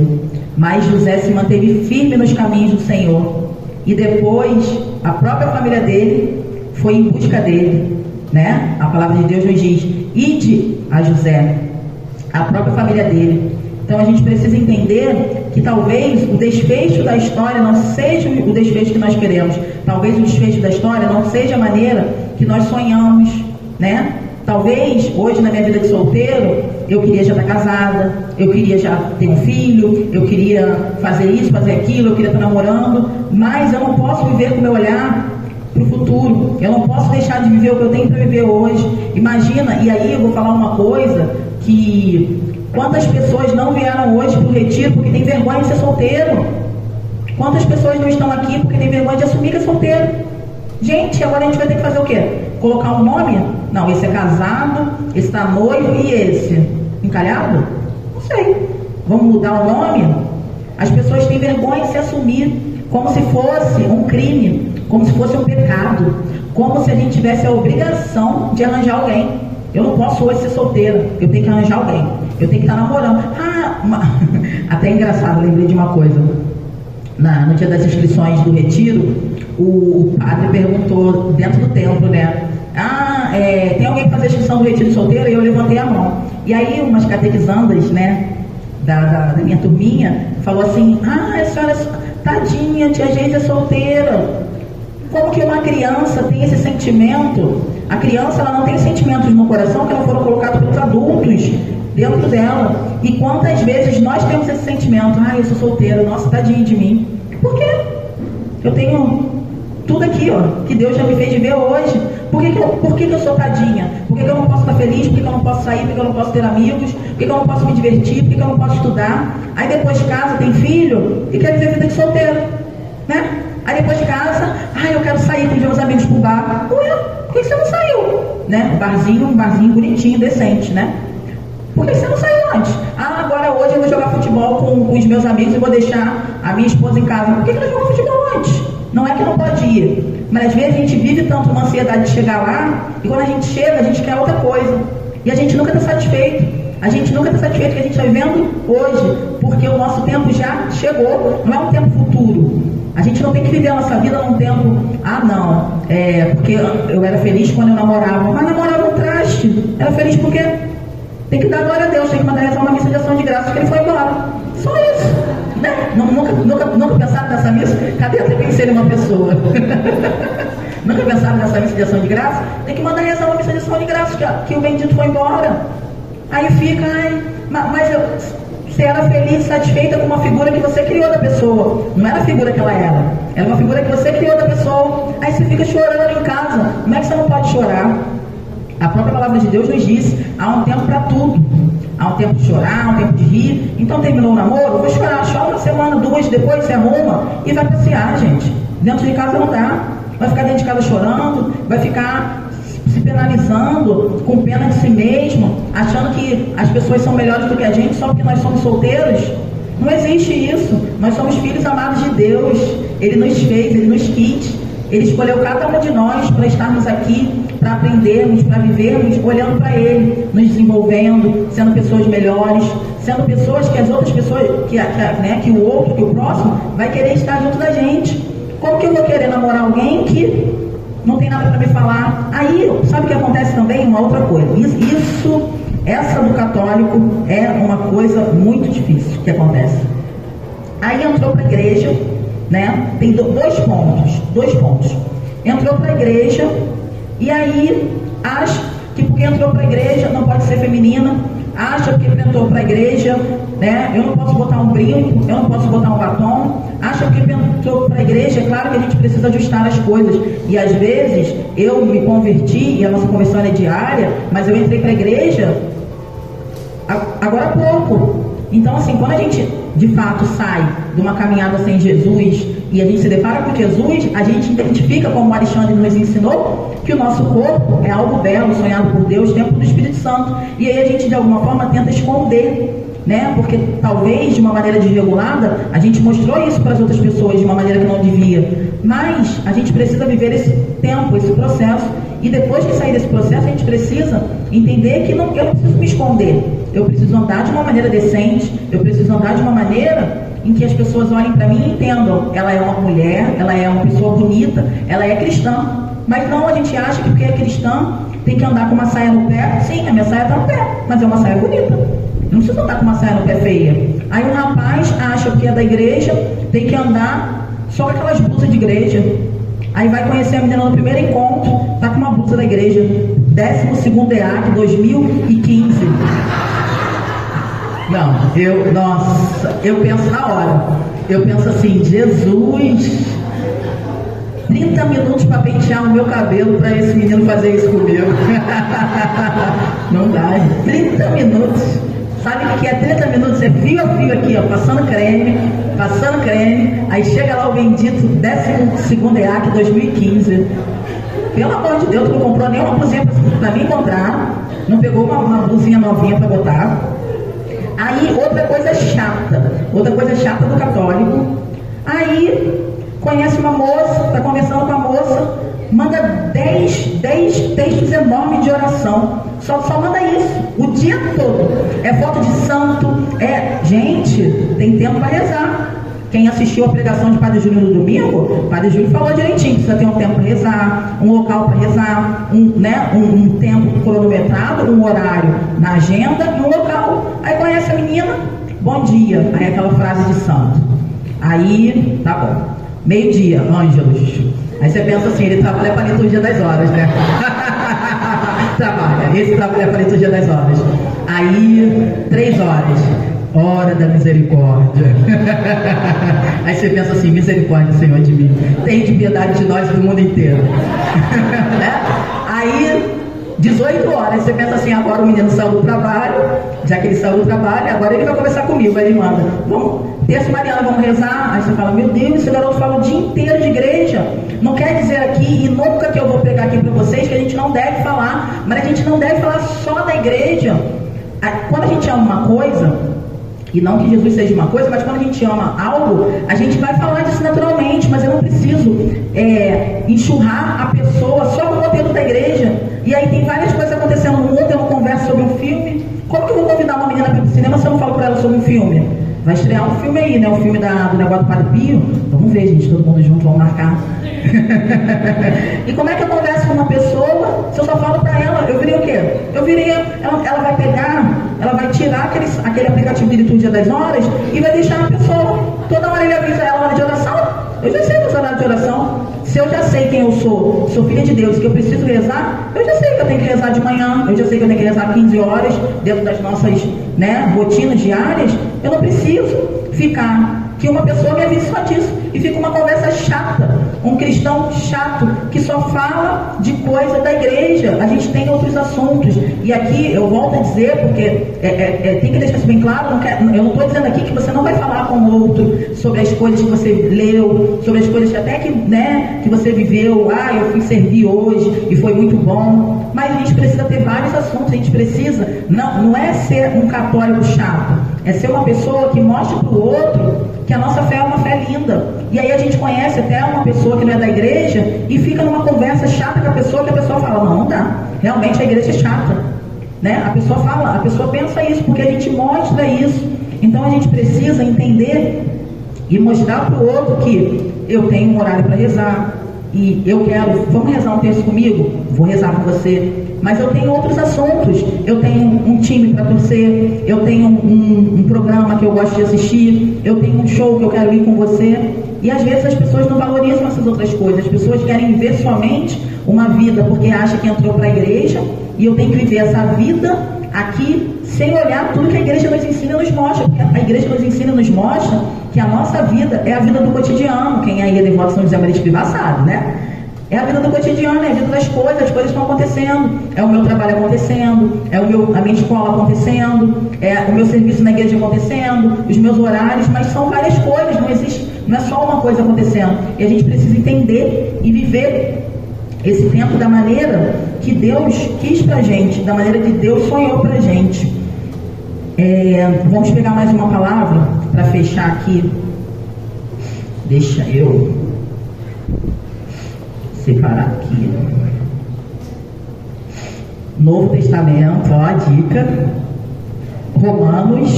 Mas José se manteve firme nos caminhos do Senhor. E depois, a própria família dele foi em busca dele, né? A palavra de Deus nos diz, ide a José, a própria família dele. Então a gente precisa entender que talvez o desfecho da história não seja o desfecho que nós queremos. Talvez o desfecho da história não seja a maneira que nós sonhamos, né? Talvez hoje na minha vida de solteiro, eu queria já estar casada, eu queria já ter um filho, eu queria fazer isso, fazer aquilo, eu queria estar namorando, mas eu não posso viver com o meu olhar para o futuro. Eu não posso deixar de viver o que eu tenho para viver hoje. Imagina, e aí eu vou falar uma coisa, que quantas pessoas não vieram hoje para o retiro porque tem vergonha de ser solteiro? Quantas pessoas não estão aqui porque tem vergonha de assumir que é solteiro? Gente, agora a gente vai ter que fazer o quê? Colocar um nome? Não, esse é casado, esse está noivo, e esse? Encalhado? Não sei. Vamos mudar o nome? As pessoas têm vergonha de se assumir, como se fosse um crime, como se fosse um pecado, como se a gente tivesse a obrigação de arranjar alguém. Eu não posso hoje ser solteira, eu tenho que arranjar alguém, eu tenho que estar namorando. Até engraçado, lembrei de uma coisa. No dia das inscrições do retiro, o padre perguntou dentro do templo, né? Tem alguém que fazer a inscrição do retiro de solteiro? E eu levantei a mão. E aí umas catequizandas, né, da minha turminha, falou assim, a senhora, tadinha, tia Geise é solteira. Como que uma criança tem esse sentimento? A criança, ela não tem sentimentos no coração que não foram colocados pelos adultos dentro dela. E quantas vezes nós temos esse sentimento, eu sou solteira, nossa, tadinha de mim. Por quê? Eu tenho tudo aqui, ó, que Deus já me fez viver hoje. Por que eu sou tadinha? Por que eu não posso estar feliz? Por que eu não posso sair? Por que eu não posso ter amigos? Por que eu não posso me divertir? Por que eu não posso estudar? Aí depois casa, tem filho e quer viver vida de solteiro, né? Aí depois de casa, eu quero sair com os meus amigos pro bar. Ué, por que você não saiu? Né? Um barzinho bonitinho, decente, né? Por que você não saiu antes? Agora hoje eu vou jogar futebol com os meus amigos e vou deixar a minha esposa em casa. Por que nós jogamos futebol antes? Não é que não pode ir, mas às vezes a gente vive tanto uma ansiedade de chegar lá, e quando a gente chega, a gente quer outra coisa. E a gente nunca está satisfeito. A gente nunca está satisfeito que a gente está vivendo hoje, porque o nosso tempo já chegou, não é um tempo futuro. A gente não tem que viver a nossa vida num tempo, porque eu era feliz quando eu namorava. Mas namorava um traste. Era feliz porque tem que dar glória a Deus, tem que mandar rezar uma missa de ação de graças que ele foi embora. Só isso. Né? Nunca pensaram nessa missa? Cadê até pensei em uma pessoa? Nunca pensaram nessa missa de ação de graça? Tem que mandar rezar uma missa de ação de graça que o bendito foi embora. Aí fica, você era feliz, satisfeita com uma figura que você criou da pessoa. Não era a figura que ela era. Era uma figura que você criou da pessoa. Aí você fica chorando em casa. Como é que você não pode chorar? A própria palavra de Deus nos diz, há um tempo para tudo. Há um tempo de chorar, há um tempo de rir. Então terminou o namoro, vou chorar, chora uma semana, duas, depois se arruma e vai passear, gente. Dentro de casa não dá. Vai ficar dentro de casa chorando, vai ficar se penalizando, com pena de si mesmo, achando que as pessoas são melhores do que a gente só porque nós somos solteiros. Não existe isso. Nós somos filhos amados de Deus. Ele nos fez, Ele nos quis. Ele escolheu cada um de nós para estarmos aqui, para aprendermos, para vivermos, olhando para Ele, nos desenvolvendo, sendo pessoas melhores, sendo pessoas que as outras pessoas, que o outro, que o próximo, vai querer estar junto da gente. Como que eu vou querer namorar alguém que não tem nada para me falar? Aí, sabe o que acontece também? Uma outra coisa. Essa do católico é uma coisa muito difícil que acontece. Aí entrou para a igreja, né? Tem dois pontos. Entrou para a igreja e aí acha que porque entrou para a igreja não pode ser feminina, acha que entrou para a igreja, né? Eu não posso botar um brinco, eu não posso botar um batom, acha que entrou para a igreja. É claro que a gente precisa ajustar as coisas, e às vezes eu me converti e a nossa conversão é diária, mas eu entrei para a igreja agora há pouco. Então, assim, quando a gente de fato sai de uma caminhada sem Jesus e a gente se depara com Jesus, a gente identifica, como o Alexandre nos ensinou, que o nosso corpo é algo belo, sonhado por Deus, templo do Espírito Santo. E aí a gente de alguma forma tenta esconder, né? Porque talvez de uma maneira desregulada a gente mostrou isso para as outras pessoas de uma maneira que não devia. Mas a gente precisa viver esse tempo, esse processo. E depois que sair desse processo, a gente precisa entender que eu não preciso me esconder. Eu preciso andar de uma maneira decente, eu preciso andar de uma maneira em que as pessoas olhem para mim e entendam. Ela é uma mulher, ela é uma pessoa bonita, ela é cristã. Mas não, a gente acha que porque é cristã tem que andar com uma saia no pé. Sim, a minha saia está no pé, mas é uma saia bonita. Não precisa andar com uma saia no pé feia. Aí um rapaz acha que é da igreja, tem que andar só com aquelas blusas de igreja. Aí vai conhecer a menina no primeiro encontro, tá com uma blusa da igreja, 12º EAC 2015. Não, eu penso na hora. Eu penso assim, Jesus, 30 minutos para pentear o meu cabelo para esse menino fazer isso comigo. Não dá, 30 minutos. Sabe o que é 30 minutos? É fio a fio aqui, ó, passando creme. Aí chega lá o bendito 12º EAC 2015. Pelo amor de Deus, tu não comprou nenhuma blusinha para me encontrar. Não pegou uma blusinha novinha para botar. Aí, outra coisa chata do católico. Aí, conhece uma moça, está conversando com a moça, manda 10 textos enormes de oração. Só manda isso, o dia todo. É foto de santo, Gente, tem tempo para rezar. Quem assistiu a pregação de Padre Júlio no domingo, Padre Júlio falou direitinho, precisa ter um tempo para rezar, um local para rezar, um tempo cronometrado, um horário na agenda e um local. Aí conhece a menina, bom dia, aí aquela frase de santo. Aí, tá bom, meio-dia, Ângelos. Aí você pensa assim, ele trabalha para a liturgia das horas, né? Esse trabalha para a liturgia das horas. Aí, 3 horas. hora da misericórdia. Aí você pensa assim, misericórdia, Senhor, de mim. Tem de piedade de nós e do mundo inteiro. Né? Aí, 18 horas, você pensa assim, agora o menino saiu do trabalho, já que ele saiu do trabalho, agora ele vai conversar comigo. Aí ele manda, vamos, terça Mariana, vamos rezar. Aí você fala, meu Deus, esse garoto fala o dia inteiro de igreja. Não quer dizer aqui, e nunca que eu vou pregar aqui para vocês, que a gente não deve falar, mas a gente não deve falar só da igreja. Quando a gente ama uma coisa, e não que Jesus seja uma coisa, mas quando a gente ama algo, a gente vai falar disso naturalmente, mas eu não preciso enxurrar a pessoa só com o conteúdo da igreja. E aí tem várias coisas acontecendo no mundo, eu não converso sobre um filme. Como que eu vou convidar uma menina para ir pro cinema se eu não falo para ela sobre um filme? Vai estrear um filme aí, né? O filme do negócio do Padre Pio. Vamos ver, gente, todo mundo junto, vamos marcar. E como é que eu converso com uma pessoa se eu só falo para ela? Eu virei o quê? Ela vai pegar, ela vai tirar aquele aplicativo de liturgia das horas e vai deixar na pessoa. Toda hora ele avisa ela hora de oração. Eu já sei meus horários de oração. Se eu já sei quem eu sou filha de Deus, que eu preciso rezar, eu já sei que eu tenho que rezar de manhã, eu já sei que eu tenho que rezar 15 horas dentro das nossas rotinas diárias. Eu não preciso ficar que uma pessoa me avise só disso e fica uma conversa chata, um cristão chato que só fala de coisa da igreja. A gente tem outros assuntos, e aqui eu volto a dizer, porque tem que deixar isso bem claro, eu não estou dizendo aqui que você não vai falar com o outro sobre as coisas que você leu, sobre as coisas até que você viveu. Eu fui servir hoje e foi muito bom, mas a gente precisa ter vários assuntos. A gente precisa, não é ser um católico chato, é ser uma pessoa que mostre para o outro que a nossa fé é uma fé linda. E aí a gente conhece até uma pessoa que não é da igreja e fica numa conversa chata com a pessoa, que a pessoa fala, não dá, realmente a igreja é chata, né? A pessoa fala, a pessoa pensa isso, porque a gente mostra isso. Então a gente precisa entender e mostrar para o outro que eu tenho um horário para rezar, e eu quero, vamos rezar um texto comigo? Vou rezar com você. Mas eu tenho outros assuntos, eu tenho um time para torcer, eu tenho um programa que eu gosto de assistir, eu tenho um show que eu quero ir com você. E às vezes as pessoas não valorizam essas outras coisas. As pessoas querem viver somente uma vida porque acham que entrou para a igreja, e eu tenho que viver essa vida aqui sem olhar tudo que a igreja nos ensina e nos mostra. Porque a igreja nos ensina e nos mostra que a nossa vida é a vida do cotidiano. Quem aí é devoto São José Maria Escrivá sabe, né? É a vida do cotidiano, é a vida das coisas, as coisas estão acontecendo, é o meu trabalho acontecendo, é a minha escola acontecendo, é o meu serviço na igreja acontecendo, os meus horários, mas são várias coisas, não é só uma coisa acontecendo. E a gente precisa entender e viver esse tempo da maneira que Deus quis pra gente, da maneira que Deus sonhou pra gente. Vamos pegar mais uma palavra para fechar aqui. Deixa eu separar aqui. Novo Testamento, ó a dica. Romanos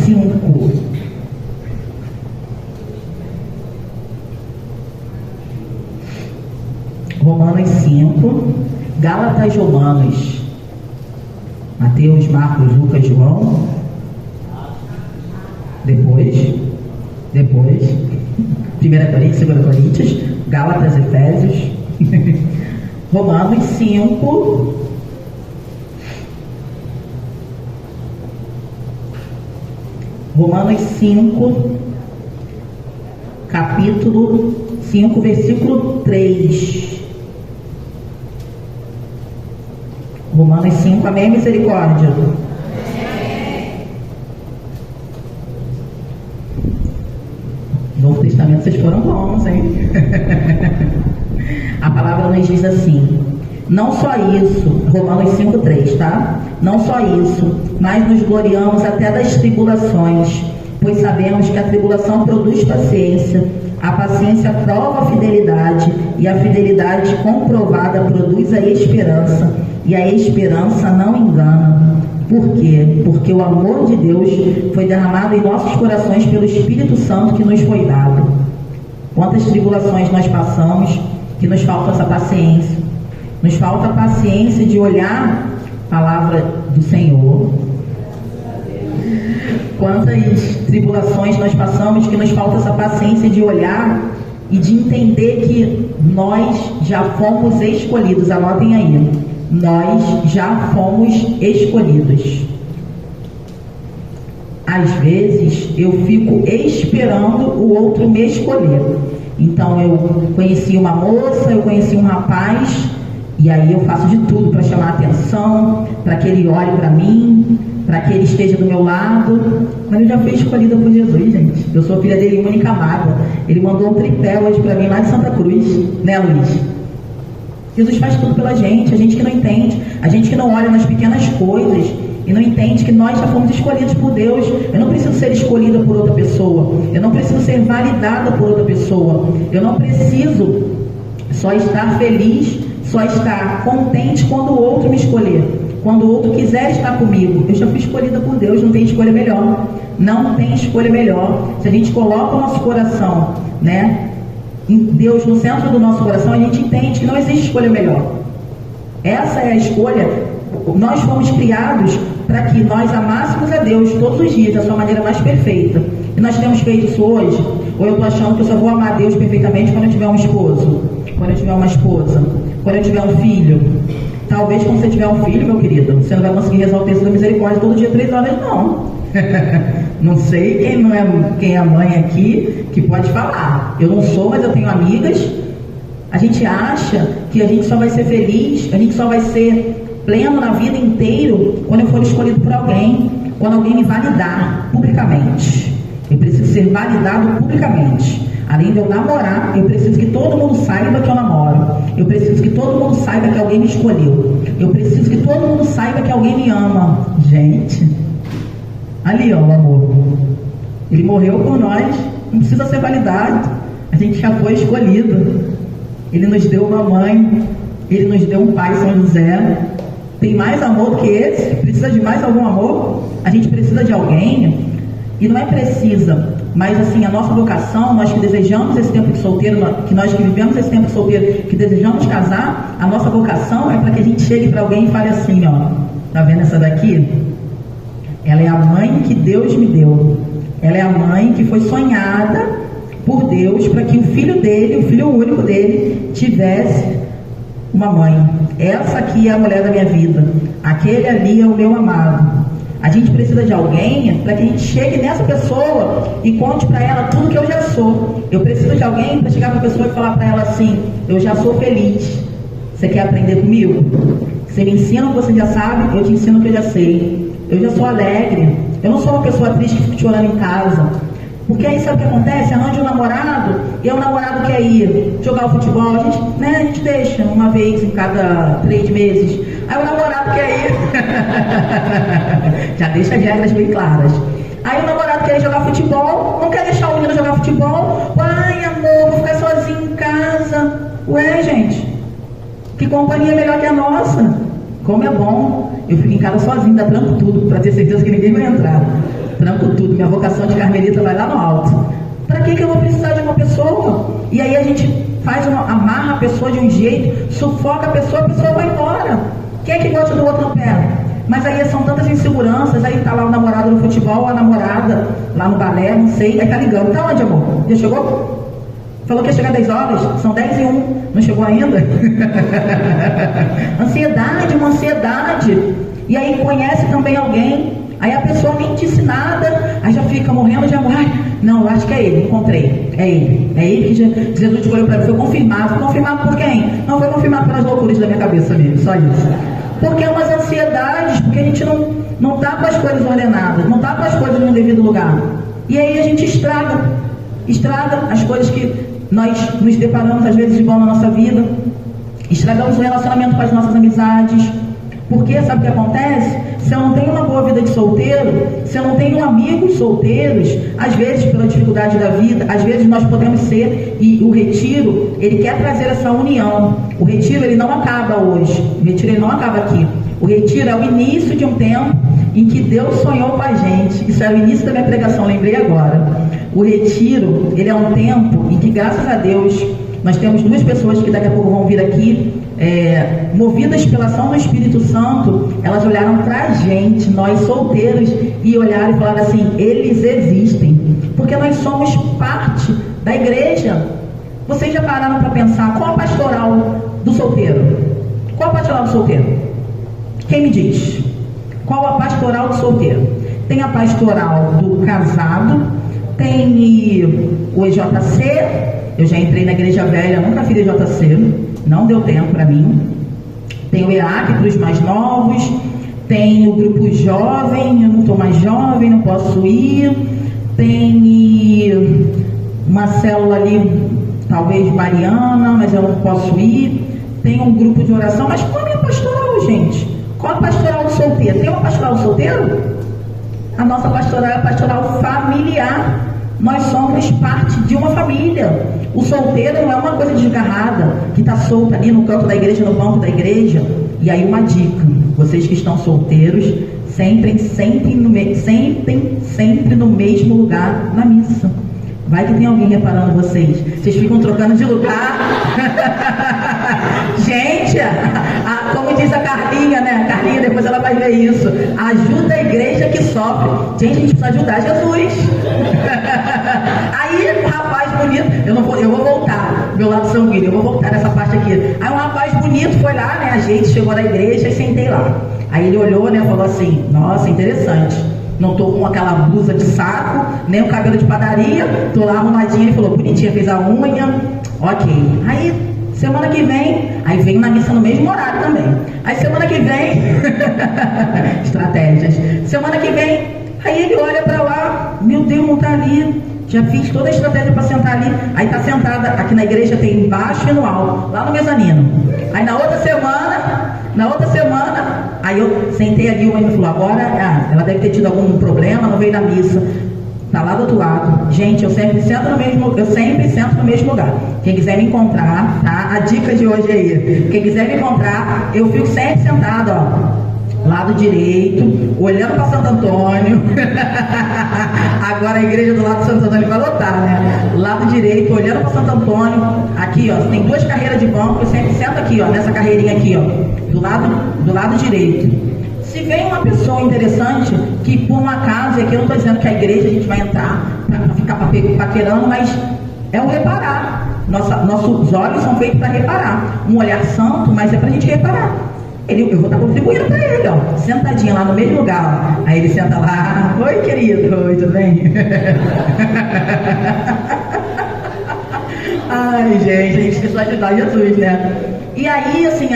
5. Romanos 5, Gálatas, Romanos, Mateus, Marcos, Lucas, João. Depois 1 Coríntios, 2 Coríntios, Gálatas, Efésios, Romanos 5, capítulo 5, versículo 3. Romanos 5, amém, misericórdia. Novo Testamento, vocês foram bons, hein? A palavra nos diz assim: não só isso, Romanos 5,3, tá? Não só isso, mas nos gloriamos até das tribulações, pois sabemos que a tribulação produz paciência, a paciência prova a fidelidade, e a fidelidade comprovada produz a esperança, e a esperança não engana. Por quê? Porque o amor de Deus foi derramado em nossos corações pelo Espírito Santo que nos foi dado. Quantas tribulações nós passamos, que nos falta essa paciência. Nos falta a paciência de olhar a palavra do Senhor. Quantas tribulações nós passamos, que nos falta essa paciência de olhar e de entender que nós já fomos escolhidos. Anotem aí. Nós já fomos escolhidos. às vezes eu fico esperando o outro me escolher. Então eu conheci uma moça, eu conheci um rapaz, e aí eu faço de tudo para chamar a atenção, para que ele olhe para mim, para que ele esteja do meu lado. Mas eu já fui escolhida por Jesus, gente. Eu sou filha dele, única amada. Ele mandou um tripé hoje para mim lá de Santa Cruz, né, Luiz? Jesus faz tudo pela gente, a gente que não entende, a gente que não olha nas pequenas coisas e não entende que nós já fomos escolhidos por Deus. Eu não preciso ser escolhida por outra pessoa, eu não preciso ser validada por outra pessoa, eu não preciso só estar feliz, só estar contente quando o outro me escolher, quando o outro quiser estar comigo. Eu já fui escolhida por Deus, não tem escolha melhor, não tem escolha melhor. Se a gente coloca o nosso coração, né, em Deus no centro do nosso coração, a gente entende que não existe escolha melhor. Essa é a escolha. Nós fomos criados para que nós amássemos a Deus todos os dias da sua maneira mais perfeita. E nós temos feito isso hoje? Ou eu estou achando que eu só vou amar a Deus perfeitamente quando eu tiver um esposo, quando eu tiver uma esposa, quando eu tiver um filho? Talvez quando você tiver um filho, meu querido, você não vai conseguir rezar o texto da misericórdia todo dia 3 horas, não. Não sei quem é mãe aqui que pode falar. Eu não sou, mas eu tenho amigas. A gente acha que a gente só vai ser feliz, a gente só vai ser pleno na vida inteiro quando eu for escolhido por alguém, quando alguém me validar publicamente. Eu preciso ser validado publicamente. Além de eu namorar, eu preciso que todo mundo saiba que eu namoro. Eu preciso que todo mundo saiba que alguém me escolheu. Eu preciso que todo mundo saiba que alguém me ama. Gente, ali ó, o amor. Ele morreu por nós, não precisa ser validado. A gente já foi escolhido. Ele nos deu uma mãe, ele nos deu um pai, São José. Tem mais amor do que esse? Precisa de mais algum amor? A gente precisa de alguém. E não é precisa, mas assim, a nossa vocação, nós que desejamos esse tempo de solteiro, que nós que vivemos esse tempo de solteiro, que desejamos casar, a nossa vocação é para que a gente chegue para alguém e fale assim, ó, tá vendo essa daqui? Ela é a mãe que Deus me deu. Ela é a mãe que foi sonhada por Deus para que o filho dele, o filho único dele, tivesse uma mãe. Essa aqui é a mulher da minha vida. Aquele ali é o meu amado. A gente precisa de alguém para que a gente chegue nessa pessoa e conte para ela tudo que eu já sou. Eu preciso de alguém para chegar para a pessoa e falar para ela assim, eu já sou feliz. Você quer aprender comigo? Você me ensina o que você já sabe, eu te ensino o que eu já sei. Eu já sou alegre. Eu não sou uma pessoa triste que fica chorando em casa. Porque aí sabe o que acontece? Arranja um namorado e o namorado quer ir jogar o futebol. A gente deixa uma vez em cada 3 meses. Aí o namorado quer ir. Já deixa as regras bem claras. Aí o namorado quer ir jogar futebol, não quer deixar o menino jogar futebol. Ai, amor, vou ficar sozinho em casa. Ué, gente, que companhia melhor que a nossa? Como é bom. Eu fico em casa sozinho, dá tranco tudo, para ter certeza que ninguém vai entrar. Tranco tudo, minha vocação de carmelita vai lá no alto. Para que eu vou precisar de uma pessoa? E aí a gente amarra a pessoa de um jeito, sufoca a pessoa vai embora. Quem é que gosta do outro no pé? Mas aí são tantas inseguranças, aí tá lá o namorado no futebol, a namorada lá no balé, não sei, aí tá ligando. Tá onde, amor? Já chegou? Falou que ia chegar 10 horas, são 10:01, não chegou ainda? Ansiedade, uma ansiedade. E aí conhece também alguém, aí a pessoa nem disse nada, aí já fica morrendo de amor. Ai, não, eu acho que é ele, encontrei. É ele que Jesus escolheu para mim. Foi confirmado por quem? Não foi confirmado pelas loucuras da minha cabeça mesmo, só isso. Porque é umas ansiedades, porque a gente não está com as coisas ordenadas, não está com as coisas no devido lugar. E aí a gente estraga as coisas que nós nos deparamos às vezes de bom na nossa vida, estragamos o relacionamento com as nossas amizades. Porque sabe o que acontece? Se eu não tenho uma boa vida de solteiro, se eu não tenho amigos solteiros, às vezes pela dificuldade da vida, às vezes nós podemos ser, e o retiro, ele quer trazer essa união. O retiro, ele não acaba hoje, o retiro ele não acaba aqui. O retiro é o início de um tempo em que Deus sonhou com a gente. Isso era o início da minha pregação, lembrei agora. O retiro, ele é um tempo em que, graças a Deus, nós temos 2 pessoas que daqui a pouco vão vir aqui, movidas pela ação do Espírito Santo. Elas olharam pra gente, nós solteiros, e olharam e falaram assim, eles existem, porque nós somos parte da igreja. Vocês já pararam para pensar qual a pastoral do solteiro? Qual a pastoral do solteiro? Quem me diz? Qual a pastoral do solteiro? tem a pastoral do casado, tem o EJC, eu já entrei na igreja velha, nunca fiz EJC, não deu tempo para mim. Tem o EAC para os mais novos, tem o grupo jovem, eu não estou mais jovem, não posso ir, tem uma célula ali, talvez mariana, mas eu não posso ir, tem um grupo de oração, mas qual é a pastoral, gente? Qual a pastoral do solteiro? Tem uma pastoral do solteiro? A nossa pastoral é a pastoral familiar. Nós somos parte de uma família. O solteiro não é uma coisa desgarrada, que está solta ali no canto da igreja, no banco da igreja. E aí uma dica, vocês que estão solteiros, sentem sempre no mesmo lugar na missa. Vai que tem alguém reparando vocês. Vocês ficam trocando de lugar. Gente, como diz a Carlinha, né? A Carlinha, depois ela vai ver isso. Ajuda a igreja que sofre. Gente, a gente precisa ajudar Jesus. Aí, um rapaz bonito, eu vou voltar, meu lado sanguíneo, eu vou voltar nessa parte aqui. Aí um rapaz bonito foi lá, né? A gente chegou na igreja e sentei lá. Aí ele olhou, né? Falou assim, nossa, interessante. Não tô com aquela blusa de saco, nem o cabelo de padaria, tô lá arrumadinha. Ele falou, bonitinha, fez a unha, ok. Aí, semana que vem, aí vem na missa no mesmo horário também. Aí semana que vem, estratégias. Semana que vem, aí ele olha pra lá, meu Deus, não tá ali. Já fiz toda a estratégia para sentar ali. Aí tá sentada, aqui na igreja tem embaixo e no alto, lá no mezanino. Aí na outra semana, aí eu sentei ali, uma e falou, agora, ela deve ter tido algum problema, não veio da missa. Tá lá do outro lado. Gente, eu sempre sento no mesmo lugar. Quem quiser me encontrar, tá? A dica de hoje é aí. Quem quiser me encontrar, eu fico sempre sentado, ó. Lado direito, olhando para Santo Antônio. Agora a igreja do lado de Santo Antônio vai lotar, né? Lado direito, olhando para Santo Antônio. Aqui, ó, tem 2 carreiras de banco. Eu sempre sento aqui, ó, nessa carreirinha aqui, ó, do lado direito. Se vem uma pessoa interessante, que por um acaso, e aqui eu não estou dizendo que a igreja a gente vai entrar para ficar paquerando, mas é o reparar. Nossos olhos são feitos para reparar. Um olhar santo, mas é para a gente reparar. Eu vou estar contribuindo para ele, ó, sentadinho lá no mesmo lugar, ó. Aí ele senta lá, oi querido, oi, tudo bem? Ai gente, a gente precisa ajudar Jesus, né? E aí, assim,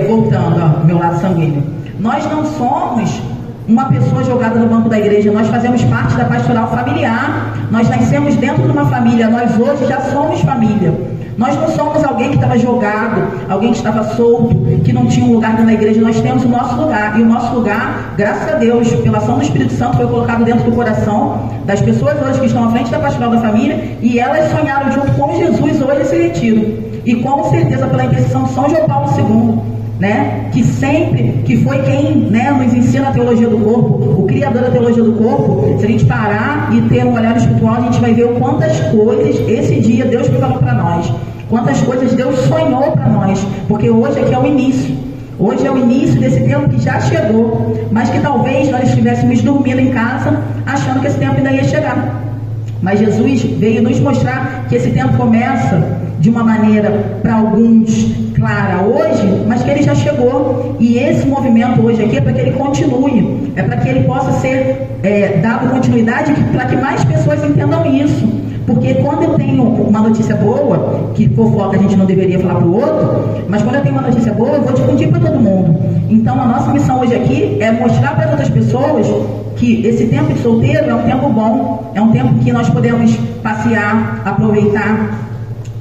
voltando, ó, meu lado sanguíneo, nós não somos uma pessoa jogada no banco da igreja, nós fazemos parte da pastoral familiar, nós nascemos dentro de uma família, nós hoje já somos família. Nós não somos alguém que estava jogado, alguém que estava solto, que não tinha um lugar dentro da igreja. Nós temos o nosso lugar. E o nosso lugar, graças a Deus, pela ação do Espírito Santo, foi colocado dentro do coração das pessoas hoje que estão à frente da pastoral da família. E elas sonharam junto com Jesus hoje esse retiro. E com certeza pela intercessão de São João Paulo II, né? Que foi quem, né, nos ensina a teologia do corpo, o criador da teologia do corpo. Se a gente parar e ter um olhar espiritual, a gente vai ver o quantas coisas esse dia Deus preparou para nós, quantas coisas Deus sonhou para nós, porque hoje aqui é o início. Hoje é o início desse tempo que já chegou, mas que talvez nós estivéssemos dormindo em casa achando que esse tempo ainda ia chegar. Mas Jesus veio nos mostrar que esse tempo começa de uma maneira, para alguns, clara hoje, mas que ele já chegou. E esse movimento hoje aqui é para que ele continue, é para que ele possa ser dado continuidade, para que mais pessoas entendam isso. Porque quando eu tenho uma notícia boa, que fofoca a gente não deveria falar para o outro, mas quando eu tenho uma notícia boa, eu vou difundir para todo mundo. Então a nossa missão hoje aqui é mostrar para outras pessoas que esse tempo de solteiro é um tempo bom, é um tempo que nós podemos passear, aproveitar,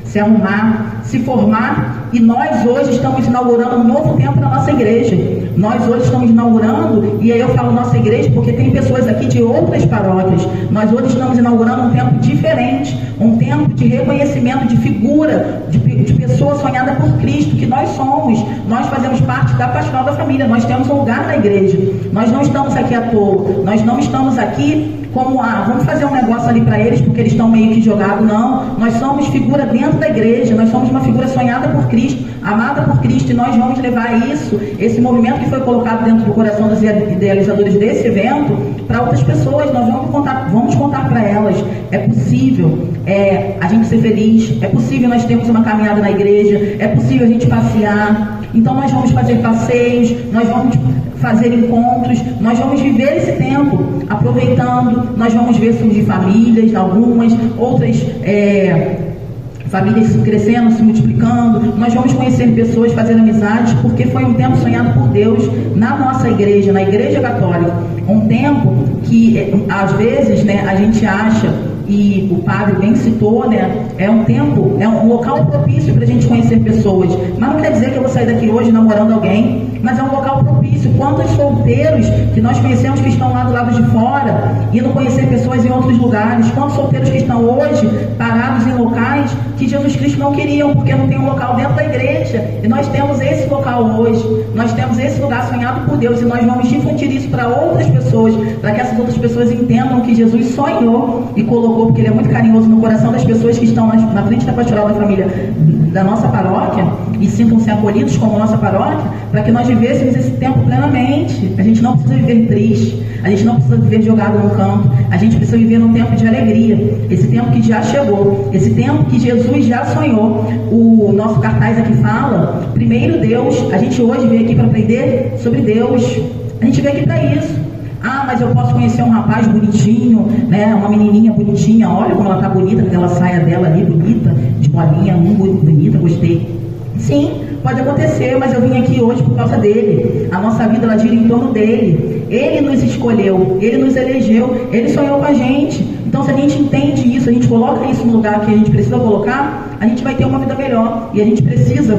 se arrumar, se formar. E nós hoje estamos inaugurando um novo tempo na nossa igreja. Nós hoje estamos inaugurando, e aí eu falo nossa igreja porque tem pessoas aqui de outras paróquias. Nós hoje estamos inaugurando um tempo diferente, um tempo de reconhecimento de figura, de pessoa sonhada por Cristo, que nós somos. Nós fazemos parte da pastoral da família, nós temos um lugar na igreja. Nós não estamos aqui à toa, nós não estamos aqui como, vamos fazer um negócio ali para eles porque eles estão meio que jogados. Não, nós somos figura dentro da igreja, nós somos uma figura sonhada por Cristo, amada por Cristo, e nós vamos levar isso, esse movimento que foi colocado dentro do coração dos idealizadores desse evento, para outras pessoas. Nós vamos contar para elas, é possível a gente ser feliz, é possível nós termos uma caminhada na igreja, é possível a gente passear. Então nós vamos fazer passeios, nós vamos fazer encontros, nós vamos viver esse tempo aproveitando, nós vamos ver surgir famílias, algumas, outras famílias crescendo, se multiplicando, nós vamos conhecer pessoas, fazendo amizades, porque foi um tempo sonhado por Deus na nossa igreja, na igreja católica, um tempo que às vezes, né, a gente acha, e o padre bem citou, né, é um tempo, é um local propício para a gente conhecer pessoas, mas não quer dizer que eu vou sair daqui hoje namorando alguém, mas é um local propício. Quantos solteiros que nós conhecemos que estão lá do lado de fora, indo conhecer pessoas em outros lugares, quantos solteiros que estão hoje parados em locais que Jesus Cristo não queriam, porque não tem um local dentro da igreja, e nós temos esse local hoje, nós temos esse lugar sonhado por Deus, e nós vamos difundir isso para outras pessoas, para que essas outras pessoas entendam que Jesus sonhou e colocou, porque Ele é muito carinhoso no coração das pessoas que estão na frente da pastoral da família da nossa paróquia, e sintam-se acolhidos como nossa paróquia, para que nós vivêssemos esse tempo plenamente. A gente não precisa viver triste, a gente não precisa viver jogado no campo, a gente precisa viver num tempo de alegria, esse tempo que já chegou, esse tempo que Jesus já sonhou. O nosso cartaz aqui fala, primeiro Deus. A gente hoje veio aqui para aprender sobre Deus, a gente veio aqui para isso. Ah, mas eu posso conhecer um rapaz bonitinho, né? Uma menininha bonitinha, olha como ela tá bonita, aquela saia dela ali, bonita, de bolinha, bonita, gostei. Sim, pode acontecer, mas eu vim aqui hoje por causa dele. A nossa vida, ela gira em torno dele. Ele nos escolheu, ele nos elegeu, ele sonhou com a gente. Então, se a gente entende isso, a gente coloca isso no lugar que a gente precisa colocar, a gente vai ter uma vida melhor. E a gente precisa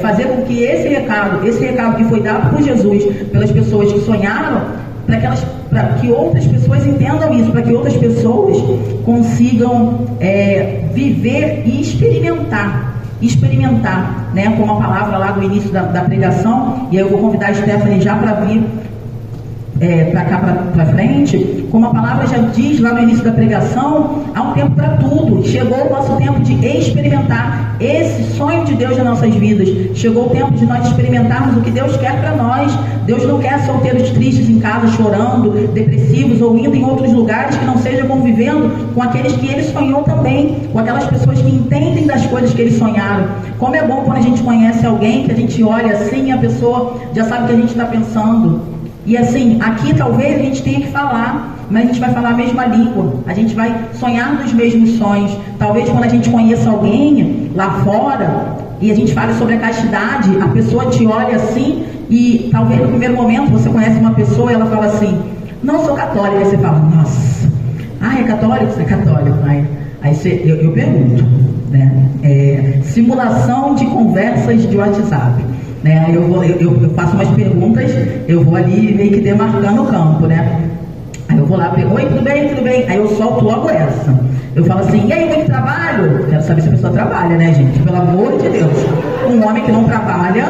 fazer com que esse recado que foi dado por Jesus pelas pessoas que sonharam, para que outras pessoas entendam isso, para que outras pessoas consigam viver e experimentar, né, como a palavra lá do início da pregação, e aí eu vou convidar a Stephanie já para vir para cá para frente, como a palavra já diz lá no início da pregação, há um tempo para tudo. Chegou o nosso tempo de experimentar esse sonho de Deus nas nossas vidas. Chegou o tempo de nós experimentarmos o que Deus quer para nós. Deus não quer solteiros tristes em casa, chorando, depressivos, ou indo em outros lugares que não seja convivendo com aqueles que Ele sonhou também, com aquelas pessoas que entendem das coisas que Eles sonharam. Como é bom quando a gente conhece alguém, que a gente olha assim e a pessoa já sabe o que a gente está pensando. E assim, aqui talvez a gente tenha que falar, mas a gente vai falar a mesma língua, a gente vai sonhar nos mesmos sonhos. Talvez quando a gente conheça alguém lá fora e a gente fale sobre a castidade, a pessoa te olha assim e talvez no primeiro momento você conhece uma pessoa e ela fala assim, não sou católica, aí você fala, nossa, é católico? Você é católico? Aí eu pergunto, né? Simulação de conversas de WhatsApp. Né? Eu faço umas perguntas, eu vou ali meio que demarcando o campo, né? Aí eu vou lá, oi, tudo bem, tudo bem? Aí eu solto logo essa. Eu falo assim, e aí, muito trabalho? Quero saber se a pessoa trabalha, né, gente? Pelo amor de Deus. Um homem que não trabalha,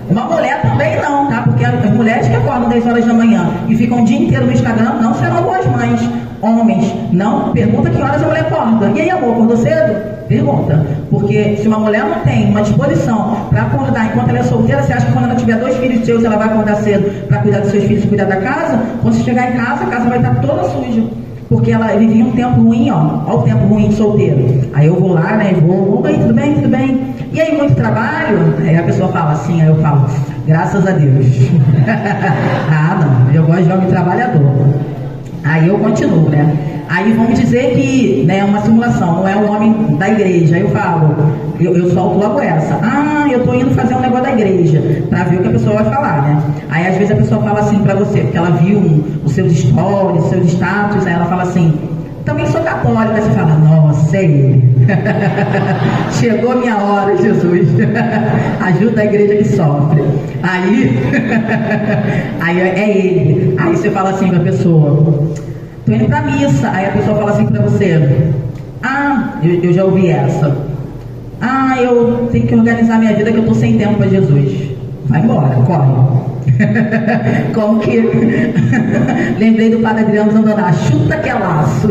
uma mulher também não, tá? Porque as mulheres que acordam 10 horas da manhã e ficam o dia inteiro no Instagram não serão boas mães. Homens, não, pergunta que horas a mulher acorda. E aí, amor, acordou cedo? Pergunta, porque se uma mulher não tem uma disposição para acordar enquanto ela é solteira, você acha que quando ela tiver 2 filhos seus, ela vai acordar cedo para cuidar dos seus filhos e cuidar da casa? Quando você chegar em casa, a casa vai estar toda suja, porque ela vivia um tempo ruim, ó o tempo ruim de solteiro. Aí eu vou lá, né, oi, tudo bem, tudo bem? E aí, muito trabalho? Aí a pessoa fala assim, aí eu falo, graças a Deus. Não, eu gosto de homem trabalhador. Aí eu continuo, né? Aí vamos dizer que é uma simulação, não é um homem da igreja. Aí eu falo, eu solto logo essa. Eu tô indo fazer um negócio da igreja, pra ver o que a pessoa vai falar, né? Aí às vezes a pessoa fala assim pra você, porque ela viu os seus stories, os seus status, aí ela fala assim, também sou católica. Aí você fala, nossa, é ele. Chegou minha hora, Jesus. Ajuda a igreja que sofre. Aí é ele. Aí você fala assim pra pessoa, tô indo pra missa. Aí a pessoa fala assim pra você, eu já ouvi essa. Eu tenho que organizar minha vida que eu tô sem tempo pra Jesus. Vai embora, corre. Como que lembrei do padre Adriano Zandoná, chuta que é laço.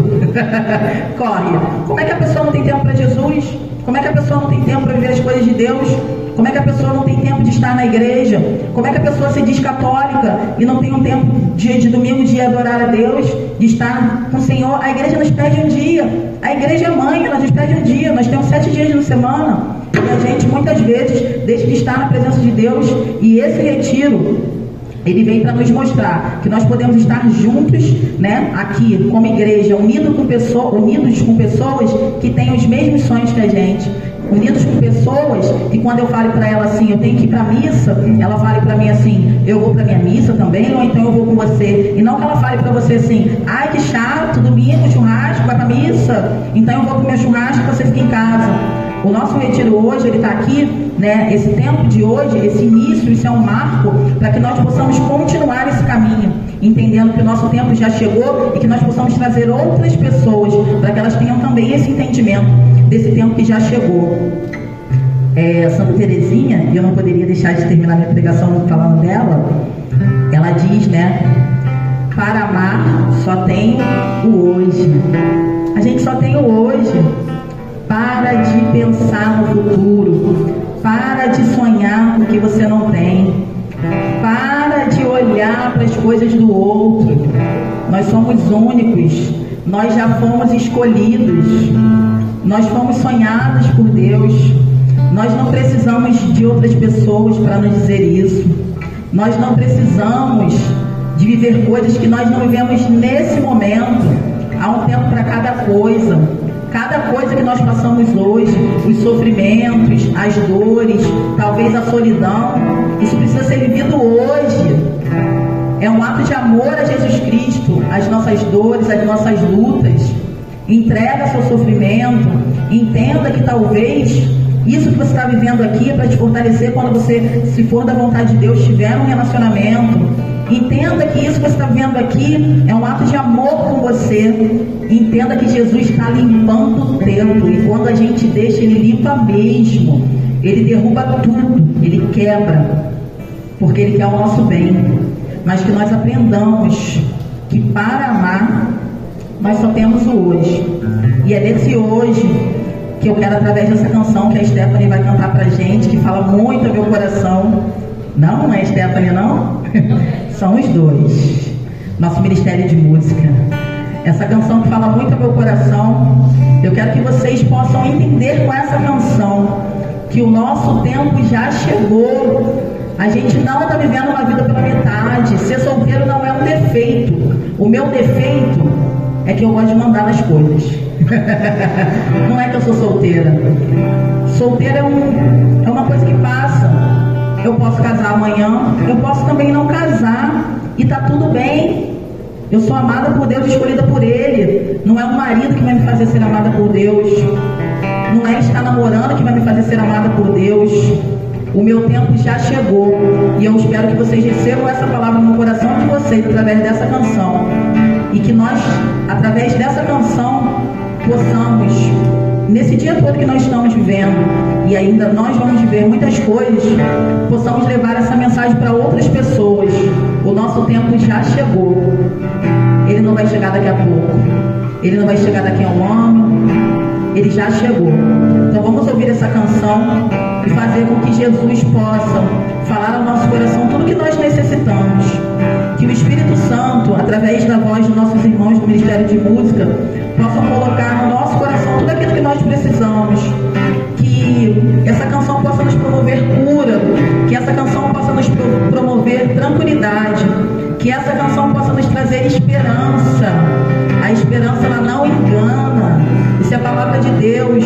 Corre. Como é que a pessoa não tem tempo para Jesus? Como é que a pessoa não tem tempo para viver as coisas de Deus? Como é que a pessoa não tem tempo de estar na igreja? Como é que a pessoa se diz católica e não tem um tempo de domingo de adorar a Deus, de estar com o Senhor? A igreja nos pede um dia. A igreja é mãe, ela nos pede um dia. Nós temos 7 dias na semana. a gente muitas vezes deixa de estar na presença de Deus, e esse retiro ele vem para nos mostrar que nós podemos estar juntos, né, aqui como igreja, unidos com pessoas que têm os mesmos sonhos que a gente, unidos com pessoas que quando eu falo para ela assim, eu tenho que ir para a missa, ela fale para mim assim, eu vou para minha missa também, ou então eu vou com você, e não que ela fale para você assim, ai que chato, domingo, churrasco, vai para a missa, então eu vou para o meu churrasco e você fica em casa. O nosso retiro hoje, ele está aqui, né, esse tempo de hoje, esse início, isso é um marco para que nós possamos continuar esse caminho, entendendo que o nosso tempo já chegou e que nós possamos trazer outras pessoas para que elas tenham também esse entendimento desse tempo que já chegou. Santa Teresinha, e eu não poderia deixar de terminar minha pregação falando dela, ela diz, né, para amar só tenho o hoje. A gente só tem o hoje. Para de pensar no futuro, para de sonhar com o que você não tem, para de olhar para as coisas do outro. Nós somos únicos, nós já fomos escolhidos, nós fomos sonhados por Deus, nós não precisamos de outras pessoas para nos dizer isso, nós não precisamos de viver coisas que nós não vivemos nesse momento. Há um tempo para cada coisa. Cada coisa que nós passamos hoje, os sofrimentos, as dores, talvez a solidão, isso precisa ser vivido hoje. É um ato de amor a Jesus Cristo, as nossas dores, as nossas lutas. Entrega seu sofrimento, entenda que talvez isso que você está vivendo aqui é para te fortalecer quando você, se for da vontade de Deus, tiver um relacionamento. Entenda que isso que você está vendo aqui é um ato de amor com você. Entenda que Jesus está limpando o templo, e quando a gente deixa, Ele limpa mesmo. Ele derruba tudo, Ele quebra, porque Ele quer o nosso bem. Mas que nós aprendamos que para amar, nós só temos o hoje. E é desse hoje que eu quero, através dessa canção que a Stephanie vai cantar pra gente, que fala muito ao meu coração. Não é a Stephanie, não? São os dois. Nosso Ministério de Música. Essa canção que fala muito ao meu coração, eu quero que vocês possam entender com essa canção que o nosso tempo já chegou. A gente não está vivendo uma vida pela metade. Ser solteiro não é um defeito. O meu defeito é que eu gosto de mandar nas coisas. Não é que eu sou solteira. Solteira é uma coisa que passa. Eu posso casar amanhã, eu posso também não casar, e tá tudo bem. Eu sou amada por Deus, escolhida por Ele. Não é um marido que vai me fazer ser amada por Deus, não é estar namorando que vai me fazer ser amada por Deus. O meu tempo já chegou, e eu espero que vocês recebam essa palavra no coração de vocês através dessa canção, e que nós, através dessa canção, possamos, nesse dia todo que nós estamos vivendo, e ainda nós vamos viver muitas coisas, possamos levar essa mensagem para outras pessoas. O nosso tempo já chegou. Ele não vai chegar daqui a pouco, ele não vai chegar daqui a um ano, ele já chegou. Então vamos ouvir essa canção e fazer com que Jesus possa falar ao nosso coração tudo que nós necessitamos. Que o Espírito Santo, através da voz dos nossos irmãos do Ministério de Música, possam colocar no nosso coração tudo aquilo que nós precisamos. Que essa canção possa nos promover cura, que essa canção possa nos promover tranquilidade, que essa canção possa nos trazer esperança. A esperança, ela não engana. Isso é a palavra de Deus.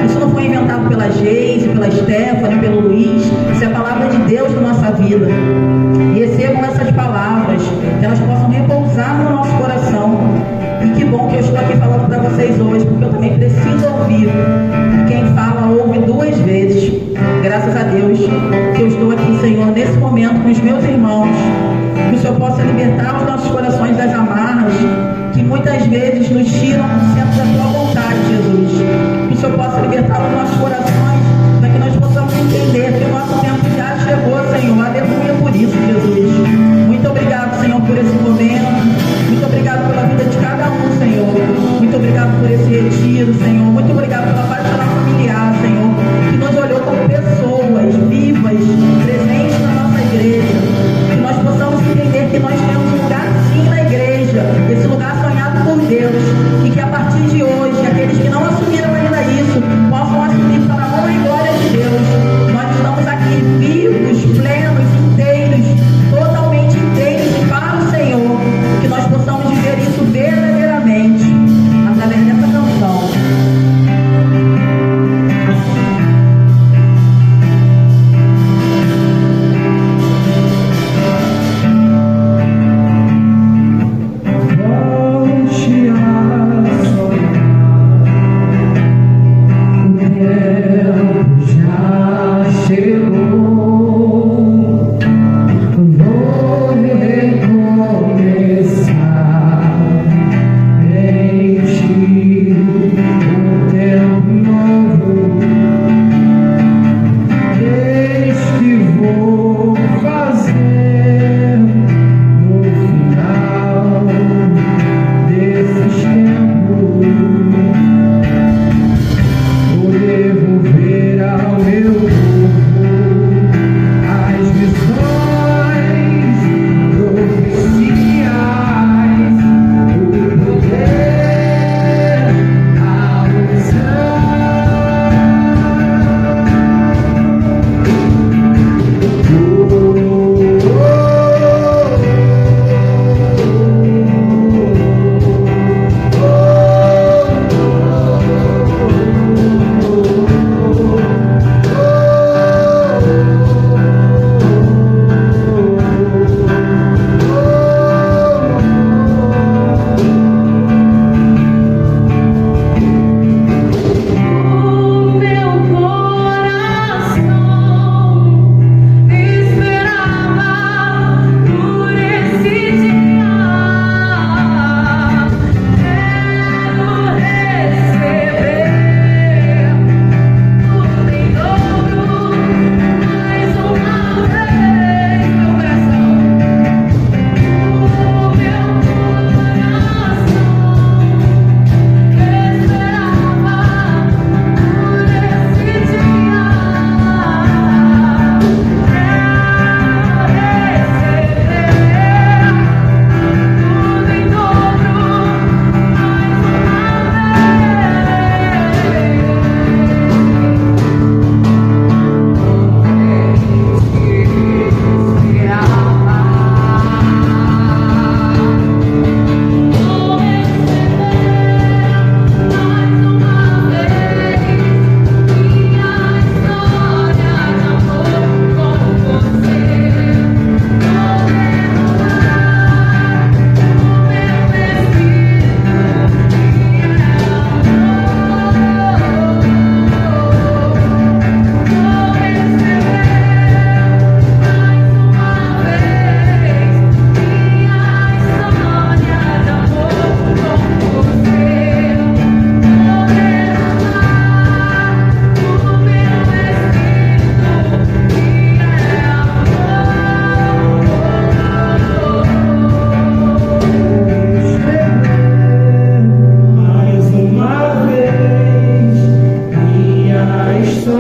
Isso não foi inventado pela Geise, pela Stephanie, pelo Luiz. Isso é a palavra de Deus na nossa vida. E recebam essas palavras, que elas possam repousar no nosso coração. E que bom que eu estou aqui falando para vocês hoje, porque eu também preciso ouvir. Quem fala ouve 2 vezes. Graças a Deus que eu estou aqui, Senhor, nesse momento com os meus irmãos. Que o Senhor possa libertar os nossos corações das amarras que muitas vezes nos tiram do centro da tua vontade, Jesus. Que o Senhor possa libertar os nossos corações, para que nós possamos entender que o nosso tempo já chegou, Senhor. Aleluia por isso, Jesus. Muito obrigado, Senhor, por esse momento. Muito obrigado pela vida de cada um, Senhor. Muito obrigado por esse retiro, Senhor. Muito obrigado pela paz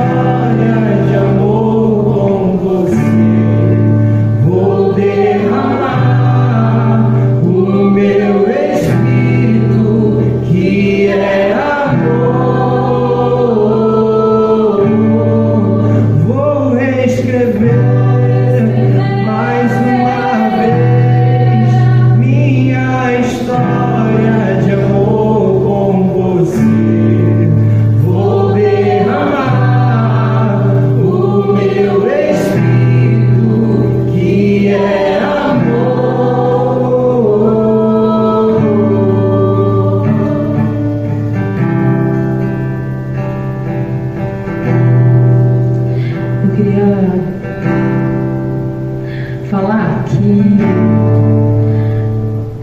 história de amor com você. Vou derramar o meu espírito que é amor. Vou escrever mais uma vez minha história de amor com você. Vou derramar o meu espírito que é amor. Eu queria falar que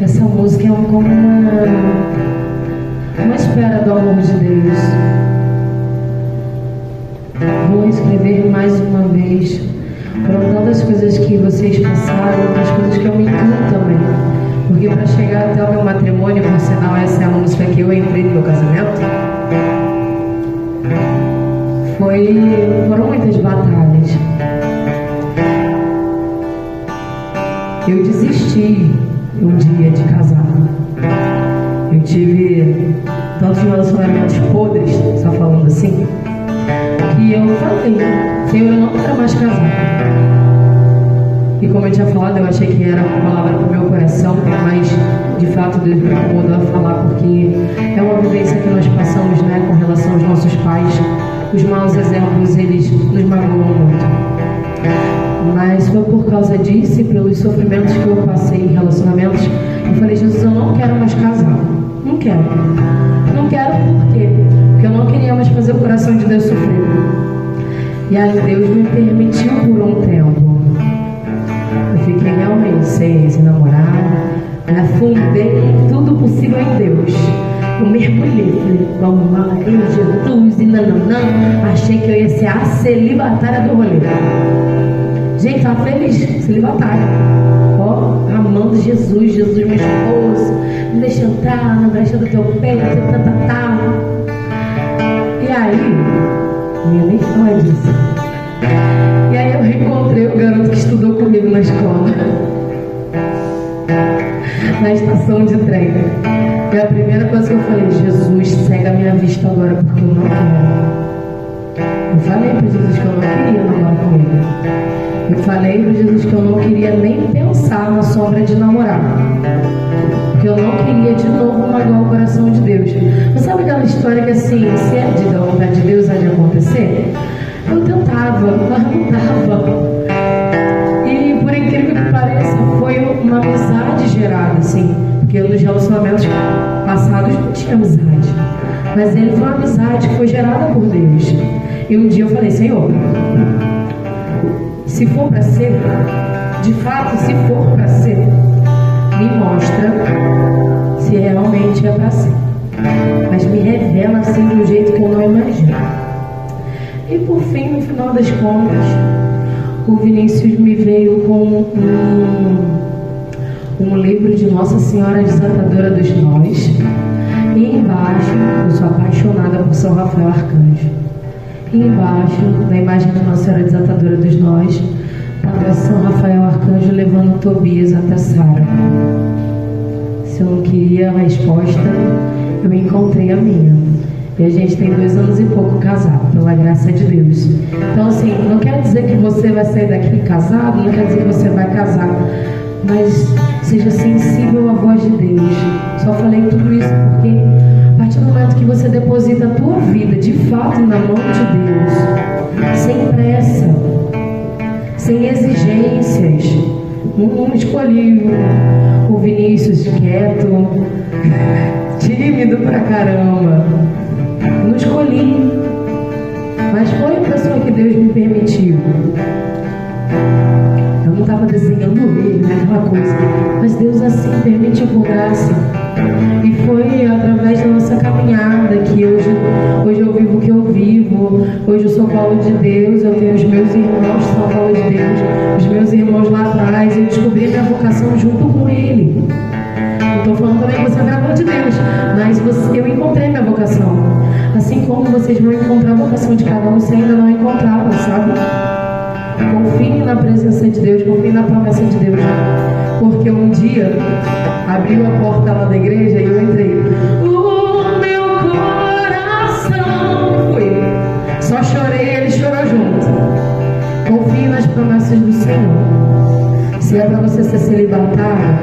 essa música é como uma espera do amor de Deus. Vou escrever mais uma vez. Foram tantas coisas que vocês passaram, tantas coisas que eu me incluo também. Porque para chegar até o meu matrimônio, por sinal, essa é a música que eu entrei no meu casamento, foram muitas batalhas. Eu desisti um dia de casar. Eu tive tantos relacionamentos podres, só falando assim, que eu falei, Senhor, eu não quero mais casar. E como eu tinha falado, eu achei que era uma palavra para o meu coração, mas de fato Deus me incomodou a falar, porque é uma vivência que nós passamos, né, com relação aos nossos pais. Os maus exemplos, eles nos magoam muito. Mas foi por causa disso e pelos sofrimentos que eu passei em relacionamentos, eu falei, Jesus, eu não quero mais casar. Não quero. Não quero por quê? Porque eu não queria mais fazer o coração de Deus sofrer. E aí Deus me permitiu por um tempo. Eu fiquei realmente sem namorar. Me afundei em tudo possível em Deus. Eu mergulhei, falei, vamos lá, em Jesus, e nananã. Achei que eu ia ser a celibatária do rolê. Gente, tava feliz, celibatária. Ó, amando Jesus, Jesus meu esposo, me deixa entrar na brecha do teu peito, tá. E aí, eu nem falar disso. E aí eu reencontrei o garoto que estudou comigo na escola, na estação de trem. E a primeira coisa que eu falei, Jesus, cega a minha vista agora, porque eu não quero. Eu falei para Jesus que eu não queria namorar com ele. Eu falei para Jesus que eu não queria nem pensar na sombra de namorar, porque eu não queria de novo magoar o coração de Deus. Mas sabe aquela história que assim, se é da vontade de Deus, há de acontecer? Eu tentava, mas não dava. E por incrível que pareça, foi uma amizade gerada, assim, porque nos relacionamentos passados não tinha amizade, mas ele foi uma amizade que foi gerada por Deus. E um dia eu falei, Senhor, se for para ser, de fato, se for para ser, me mostra se realmente é para ser. Mas me revela assim de um jeito que eu não imagino. E por fim, no final das contas, o Vinícius me veio com um livro de Nossa Senhora Desatadora dos Nós. E embaixo, eu sou apaixonada por São Rafael Arcanjo. E embaixo, na imagem de Nossa Senhora Desatadora dos Nós, estava São Rafael Arcanjo levando Tobias até Sara. Se eu não queria a resposta, eu encontrei a minha. E a gente tem 2 anos e pouco casado, pela graça de Deus. Então assim, não quer dizer que você vai sair daqui casado, não quer dizer que você vai casar, mas seja sensível à voz de Deus. Só falei tudo isso porque a partir do momento que você deposita a tua vida de fato na mão de Deus, sem pressa, sem exigências, não escolhi o Vinícius quieto, tímido pra caramba, não escolhi, mas foi a pessoa que Deus me permitiu. Eu não estava desenhando ele, né, aquela coisa, mas Deus assim permitiu por graça. E foi através da nossa caminhada que hoje eu vivo o que eu vivo. Hoje eu sou Paulo de Deus, eu tenho os meus irmãos que são Paulo de Deus, os meus irmãos lá atrás. Eu descobri minha vocação junto com ele. Não estou falando também que você é amor de Deus, mas eu encontrei minha vocação. Assim como vocês vão encontrar a vocação de cada um, você ainda não encontrava, sabe? Confie na presença de Deus, confie na promessa de Deus. Porque um dia abriu a porta lá da igreja e eu entrei. O meu coração foi. Só chorei e ele chorou junto. Confie nas promessas do Senhor. Se é para você ser celibatário,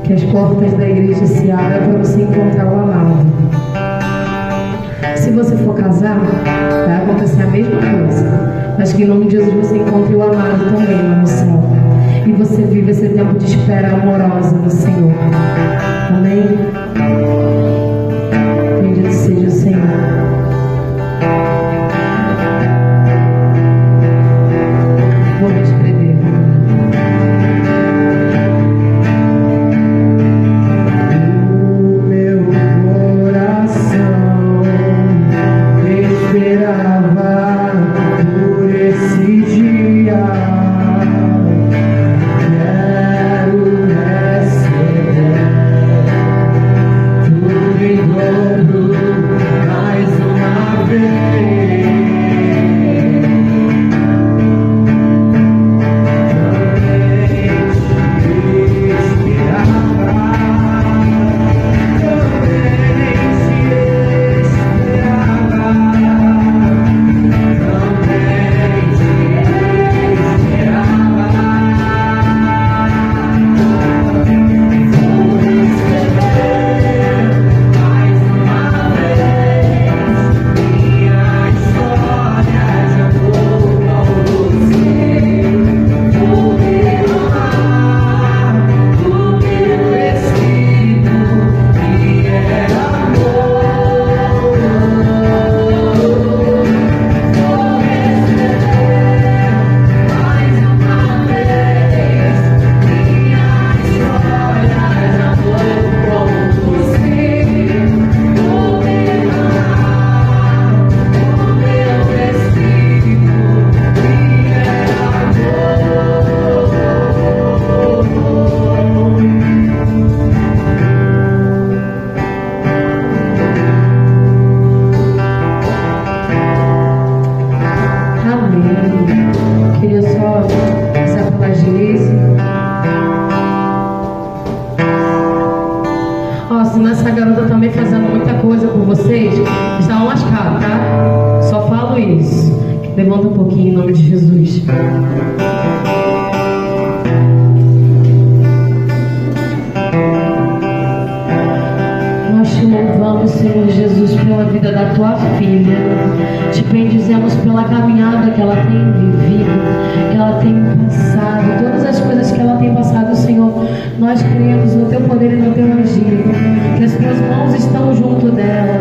que as portas da igreja se abram para você encontrar o amado. Se você for casar, vai acontecer a mesma coisa, mas que em nome de Jesus você encontre o amado também lá no céu, e você vive esse tempo de espera amorosa no Senhor. Amém? Bendito seja o Senhor. Vou me escrever. Levanta um pouquinho em nome de Jesus. Nós te louvamos, Senhor Jesus, pela vida da tua filha. Te bendizemos pela caminhada que ela tem vivido, que ela tem passado, todas as coisas que ela tem passado, Senhor. Nós cremos no teu poder e no teu agir, que as tuas mãos estão junto dela,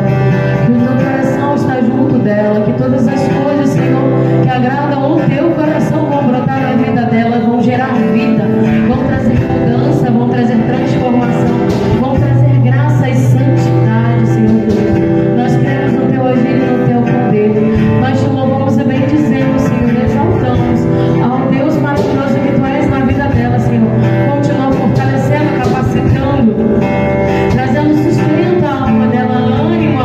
que o teu coração está junto dela, que todas as coisas, Senhor, que agradam o teu coração vão brotar na vida dela, vão gerar vida, vão trazer mudança, vão trazer transformação, vão trazer graça e santidade, Senhor Deus. Nós cremos no teu agir e no teu poder. Nós te louvamos e bendizemos, Senhor, e exaltamos ao Deus maravilhoso que tu és na vida dela, Senhor. Continua fortalecendo, capacitando, trazendo sustento à alma dela, ânimo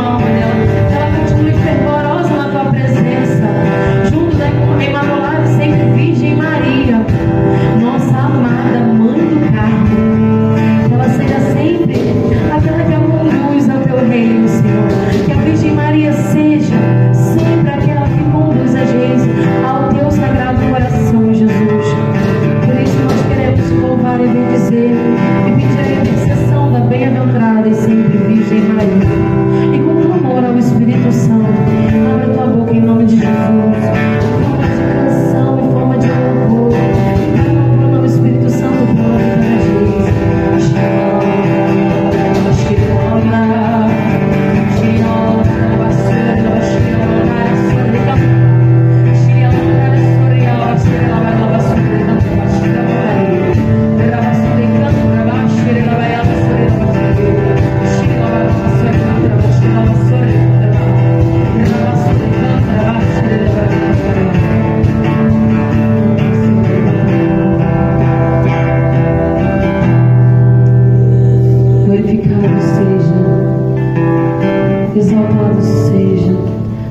seja,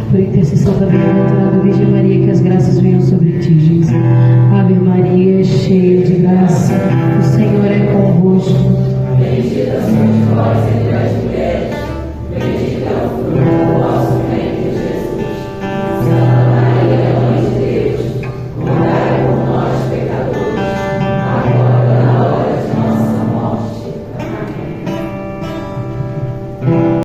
por intercessão da bem-aventurada Virgem Maria, que as graças venham sobre ti, Jesus. Ave Maria,